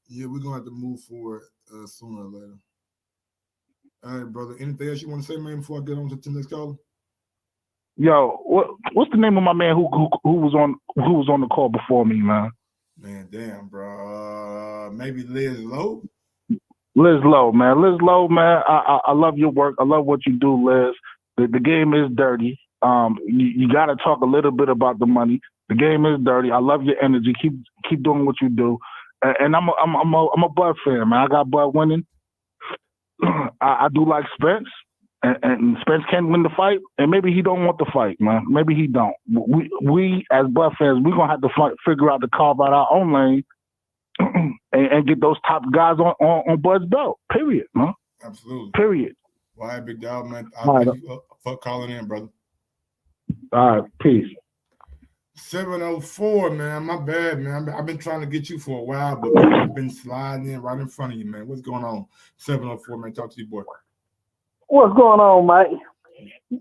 Yeah, we're going to have to move forward sooner or later. All right, brother. Anything else you want to say, man, before I get on to the next caller? Yo, what's the name of my man who was on the call before me, man? Man, damn, bro. Maybe Liz Lowe? Liz Lowe, man. I love your work. I love what you do, Liz. The game is dirty. You got to talk a little bit about the money. The game is dirty. I love your energy. Keep doing what you do. And I'm a Bud fan, man. I got Bud winning. I do like Spence, and Spence can win the fight, and maybe he don't want the fight, man. Maybe he don't. We as Bud fans, we're gonna have to figure out to carve out our own lane and get those top guys on Bud's belt. Period, man. Absolutely. Period. All right, big dog, man. Thank you for calling in, brother. All right, peace. 704, man. My bad, man. I've been trying to get you for a while, but I've been sliding in right in front of you, man. What's going on? 704, man. Talk to you, boy. What's going on, Mike?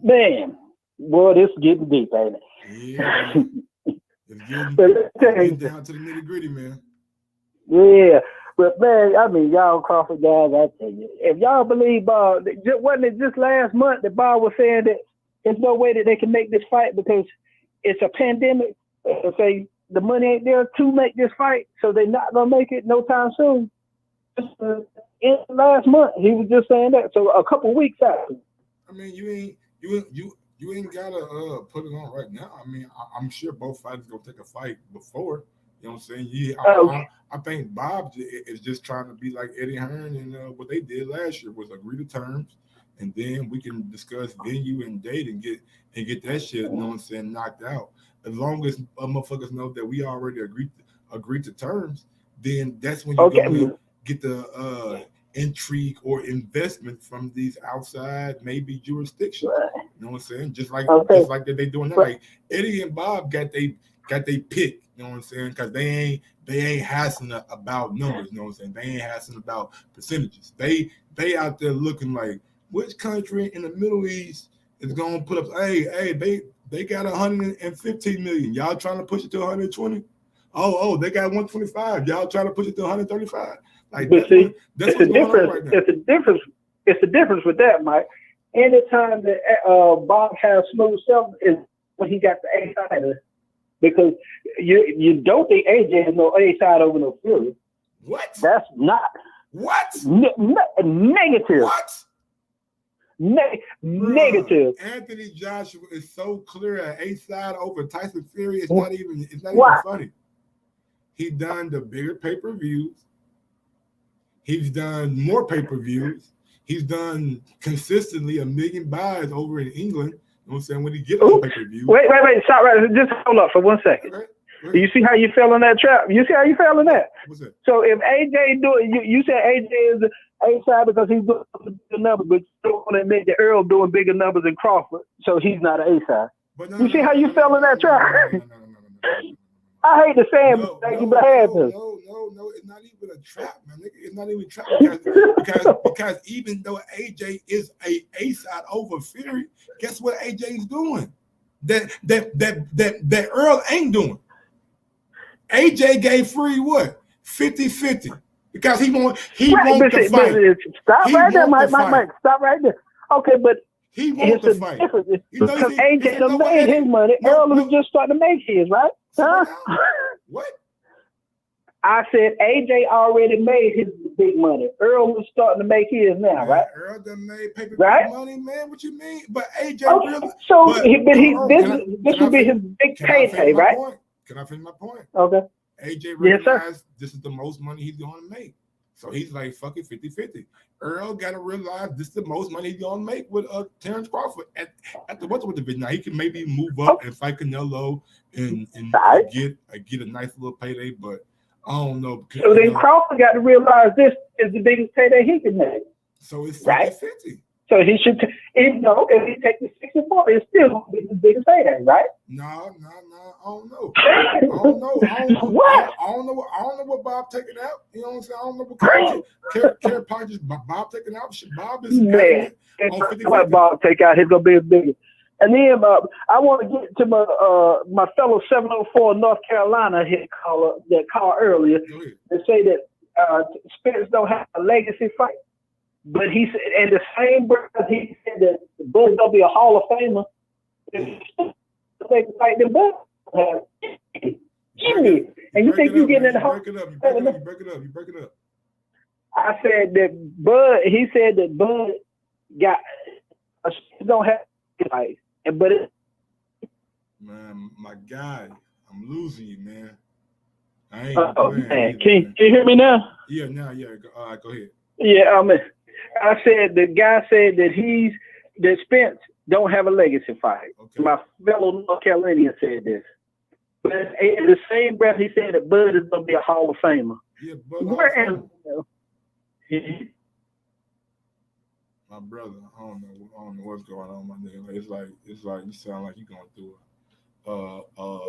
Man, boy, this is getting deep, ain't it? Yeah. It's getting down to the nitty gritty, man. Yeah. But, man, I mean, y'all Crawford guys, I tell you, if y'all believe Bob, wasn't it just last month that Bob was saying that there's no way that they can make this fight because it's a pandemic? Say the money ain't there to make this fight, so they're not gonna make it no time soon. In last month, he was just saying that. So a couple weeks after. I mean, you ain't gotta put it on right now. I mean, I'm sure both fighters gonna take a fight before. You know what I'm saying? Yeah, I think Bob is just trying to be like Eddie Hearn and what they did last year was agree to terms. And then we can discuss venue and date and get that shit, you know what I'm saying, knocked out. As long as motherfuckers know that we already agreed to terms, then that's when you get the intrigue or investment from these outside maybe jurisdictions. You know what I'm saying? Just like they doing now. Like Eddie and Bob got they pick. You know what I'm saying? Because they ain't hassling about numbers. You know what I'm saying? They ain't hassling about percentages. They out there looking like, which country in the Middle East is going to put up, hey, they got 115 million. Y'all trying to push it to 120? Oh, they got 125. Y'all trying to push it to 135. Like, but see, that's what's going on right now. It's the difference with that, Mike. Anytime that Bob has smooth self is when he got the A side, because you don't think AJ has no A side over no Fury. What? That's not. What? Negative. What? Negative. Anthony Joshua is so clear at A-side over Tyson Fury. It's not even funny. He done the bigger pay-per-views. He's done more pay-per-views. He's done consistently 1 million buys over in England. You know what I'm saying? When he gets on pay-per-view. Wait. Stop right. Just hold up for 1 second. Okay. You see how you fell in that trap? You see how you fell in that? What's that? So if AJ you said AJ is A-side because he's doing bigger numbers, but you don't want to admit that Earl doing bigger numbers than Crawford, so he's not an A-side. You see how you fell in that trap? I hate to say it, but I had to. No, it's not even a trap, man. It's not even a trap because even though AJ is A-side over Fury, guess what AJ's doing? That Earl ain't doing. AJ gave Fury what? 50-50. Because he wants the fight. Stop right there, Mike. Stop right there. Okay, but he wants the fight. Because AJ done made his money. Earl was just starting to make his, right? Huh? What? I said AJ already made his big money. Earl was starting to make his now, right? Earl done made paper right? money, man. What you mean? But AJ really. So, this will be his big payday, right? Can I finish my point? Okay. AJ realized this is the most money he's going to make. So he's like, fuck it, 50-50. Earl got to realize this is the most money he's going to make with Terrence Crawford at the welterweight division. Now, he can maybe move up and fight Canelo and get a nice little payday, but I don't know. So then Crawford got to realize this is the biggest payday he can make. So it's 50-50. Right? So he should, if he takes the 64, it's still going to be the biggest payday, right? No, I don't know. I don't know. What? I don't know what Bob taking out. You know what I'm saying? I don't know what Care Park Bob taking out. Bob is man. What Bob take out, he's going to be as big. And then I want to get to my fellow 704 North Carolina hit caller that called earlier and say that Spence don't have a legacy fight. But he said, and the same breath he said that Bud's gonna be a Hall of Famer. Like the Bud Jimmy, and you think you getting in the Hall? You break it up. I said that Bud. He said that Bud don't have fight, but man, my guy, I'm losing you, man. I ain't. Man, can you hear me now? Yeah, now, yeah. All right, go ahead. Yeah, I said the guy said that Spence don't have a legacy fight. Okay. My fellow North Carolinian said this. But in the same breath, he said that Bud is gonna be a Hall of Famer. Yeah, my brother, I don't know what's going on, my nigga. It's like you sound like you're going through a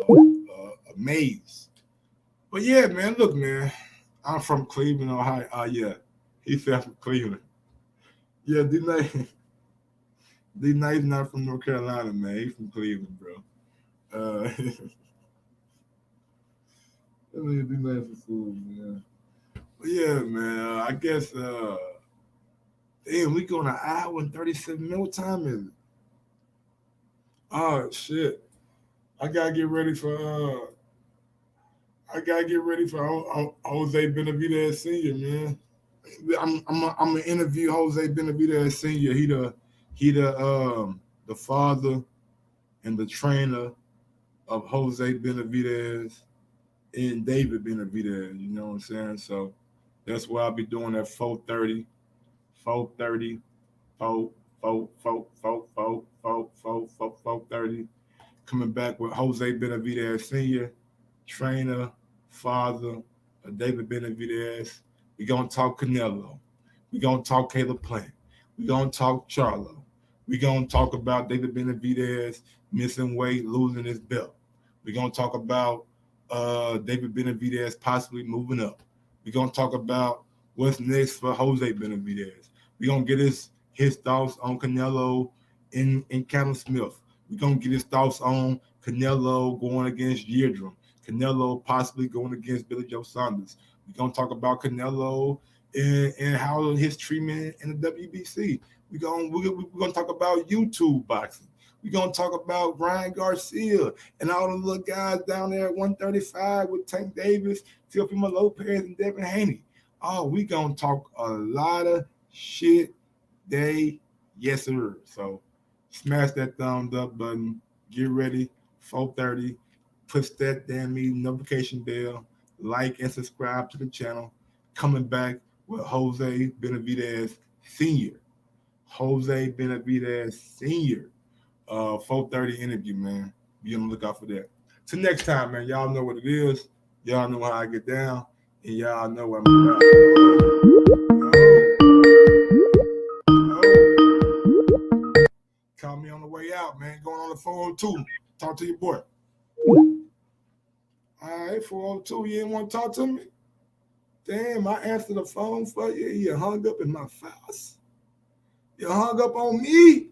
maze. But yeah, man, look, man, I'm from Cleveland, Ohio. Yeah, he said from Cleveland. Yeah, D-Night not from North Carolina, man. He's from Cleveland, bro. D-Night for food, man. But yeah, man, I guess damn, we going an hour and 37 minutes. What time is it? Oh shit. I gotta get ready for Jose Benavidez Sr., man. I'm gonna interview Jose Benavidez Sr. He the father and the trainer of Jose Benavidez and David Benavidez, you know what I'm saying? So that's what I'll be doing at 4:30. Coming back with Jose Benavidez Sr., trainer, father of David Benavidez. We're going to talk Canelo. We're going to talk Caleb Plant. We're going to talk Charlo. We're going to talk about David Benavidez missing weight, losing his belt. We're going to talk about David Benavidez possibly moving up. We're going to talk about what's next for Jose Benavidez. We're going to get his thoughts on Canelo and Callum Smith. We're going to get his thoughts on Canelo going against Yildirim. Canelo possibly going against Billy Joe Saunders. We're going to talk about Canelo and how his treatment in the WBC. We're going to talk about YouTube boxing. We're going to talk about Ryan Garcia and all the little guys down there at 135 with Tank Davis, Teofimo Lopez, and Devin Haney. Oh, we gonna talk a lot of shit day. Yes, sir. So smash that thumbs up button. Get ready. 4:30. Push that damn notification bell. Like and subscribe to the channel. Coming back with Jose Benavidez Sr. Jose Benavidez Sr. 4:30 interview, man. Be on the lookout for that. Till next time, man. Y'all know what it is. Y'all know how I get down. And y'all know what I'm about. Call me on the way out, man. Going on the 402. Talk to your boy. All right, 402. You didn't want to talk to me? Damn, I answered the phone for you. You hung up in my face. You hung up on me.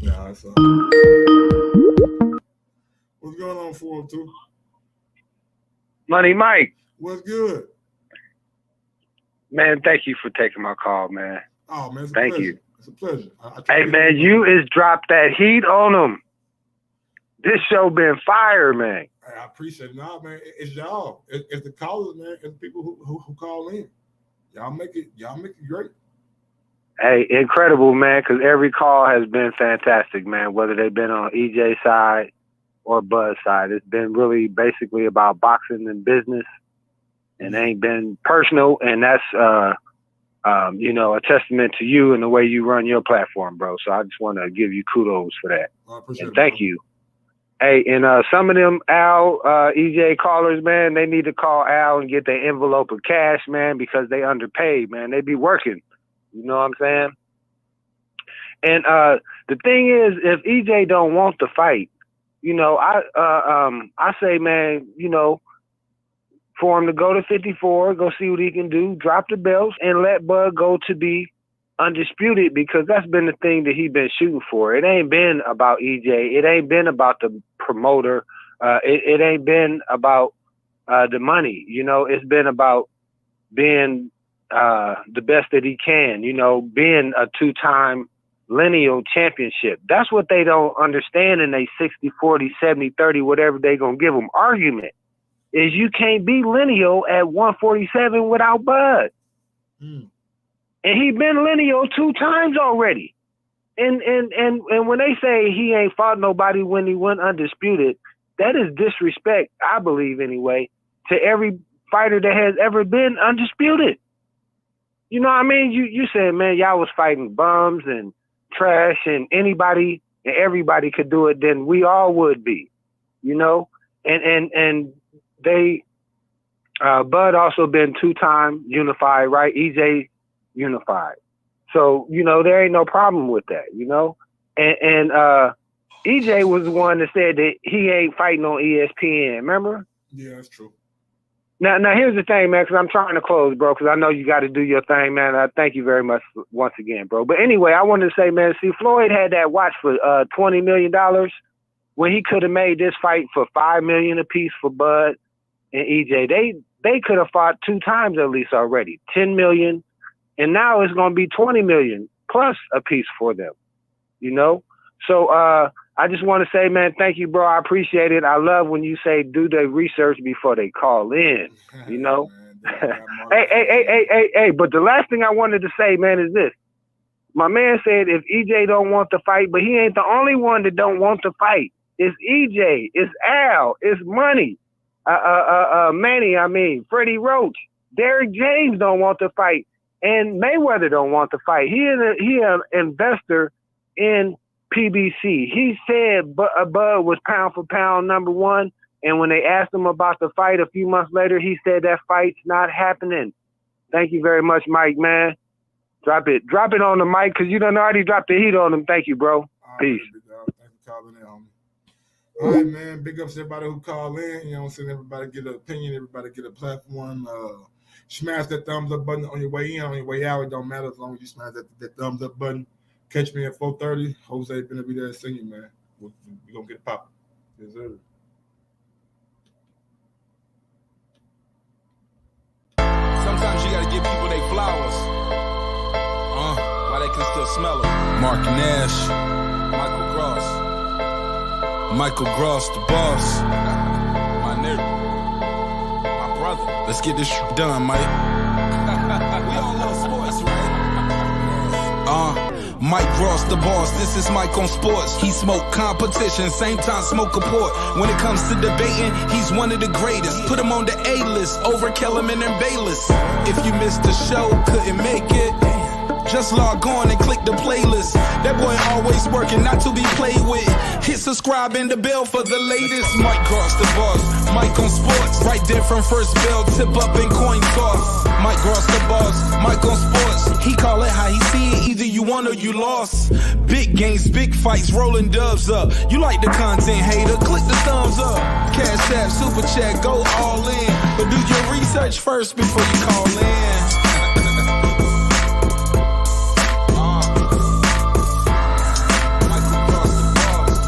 Nah, it's all right. What's going on, 402? Money Mike. What's good? Man, thank you for taking my call, man. Oh, man, it's a thank pleasure. you. It's a pleasure. Hey, man, you is dropped that heat on them. This show been fire, man. I appreciate it. Nah, man, it's y'all. It's the callers, man. It's the people who call in. Y'all make it great. Hey, incredible, man, because every call has been fantastic, man, whether they've been on EJ's side or Bud's side. It's been really basically about boxing and business, and it ain't been personal, and that's, a testament to you and the way you run your platform, bro. So I just want to give you kudos for that. I appreciate and it, thank you. Hey, and some of them Al, EJ callers, man, they need to call Al and get their envelope of cash, man, because they underpaid, man. They be working. You know what I'm saying? And the thing is, if EJ don't want to fight, I say, man, for him to go to 54, go see what he can do, drop the belts, and let Bud go to be undisputed, because that's been the thing that he been shooting for. It ain't been about EJ. It ain't been about the promoter. It ain't been about the money. It's been about being the best that he can, being a two-time lineal championship. That's what they don't understand in a 60, 40, 70, 30, whatever they gonna give them argument, is you can't be lineal at 147 without Bud. And he been lineal 2 times already. And when they say he ain't fought nobody when he went undisputed, that is disrespect, I believe anyway, to every fighter that has ever been undisputed. You know what I mean? You said, man, y'all was fighting bums and trash, and anybody and everybody could do it, then we all would be, and they Bud also been 2-time unified, right? EJ unified. So, there ain't no problem with that, and EJ was the one that said that he ain't fighting on ESPN, remember? Yeah, that's true. Now here's the thing, man, because I'm trying to close, bro, because I know you got to do your thing, man. I thank you very much once again, bro. But anyway, I wanted to say, man, see, Floyd had that watch for $20 million when he could have made this fight for $5 million apiece for Bud and EJ. They could have fought 2 times at least already, $10 million, and now it's going to be $20 million plus a piece for them, So I just want to say, man, thank you, bro. I appreciate it. I love when you say do the research before they call in, Hey, but the last thing I wanted to say, man, is this. My man said if EJ don't want to fight, but he ain't the only one that don't want to fight. It's EJ, it's Al, it's Money, Manny, Freddie Roach, Derrick James don't want to fight, and Mayweather don't want to fight. He an investor in PBC. He said Bud was pound for pound #1, and when they asked him about the fight a few months later, he said that fight's not happening. Thank you very much, Mike, man. Drop it on the mic, because you done already dropped the heat on him. Thank you, bro. Peace. Thanks for calling in, homie. All right, man. Big ups to everybody who called in. Everybody get an opinion. Everybody get a platform. Smash that thumbs up button on your way in, on your way out. It don't matter as long as you smash that thumbs up button. Catch me at 4:30. Jose Benavidez Sr., man. We're going to get popping. Yes, sir. Sometimes you gotta give people their flowers. While they can still smell them. Mark Nash. Michael Gross, the boss. My nigga. My brother. Let's get this done, Mike. We all love sports, right? Mike Ross, the boss. This is Mike on sports. He smoke competition, same time smoke report. When it comes to debating, he's one of the greatest. Put him on the A-list over Kellerman and Bayless. If you missed the show, couldn't make it, just log on and click the playlist. That boy always working, not to be played with. Hit subscribe and the bell for the latest. Mike Cross the boss, Mike on sports. Right there from first bell, tip up and coin toss. Mike Cross the boss, Mike on sports. He call it how he see it, either you won or you lost. Big games, big fights, rolling dubs up. You like the content, hater, click the thumbs up. Cashapp, super chat, go all in. But do your research first before you call in.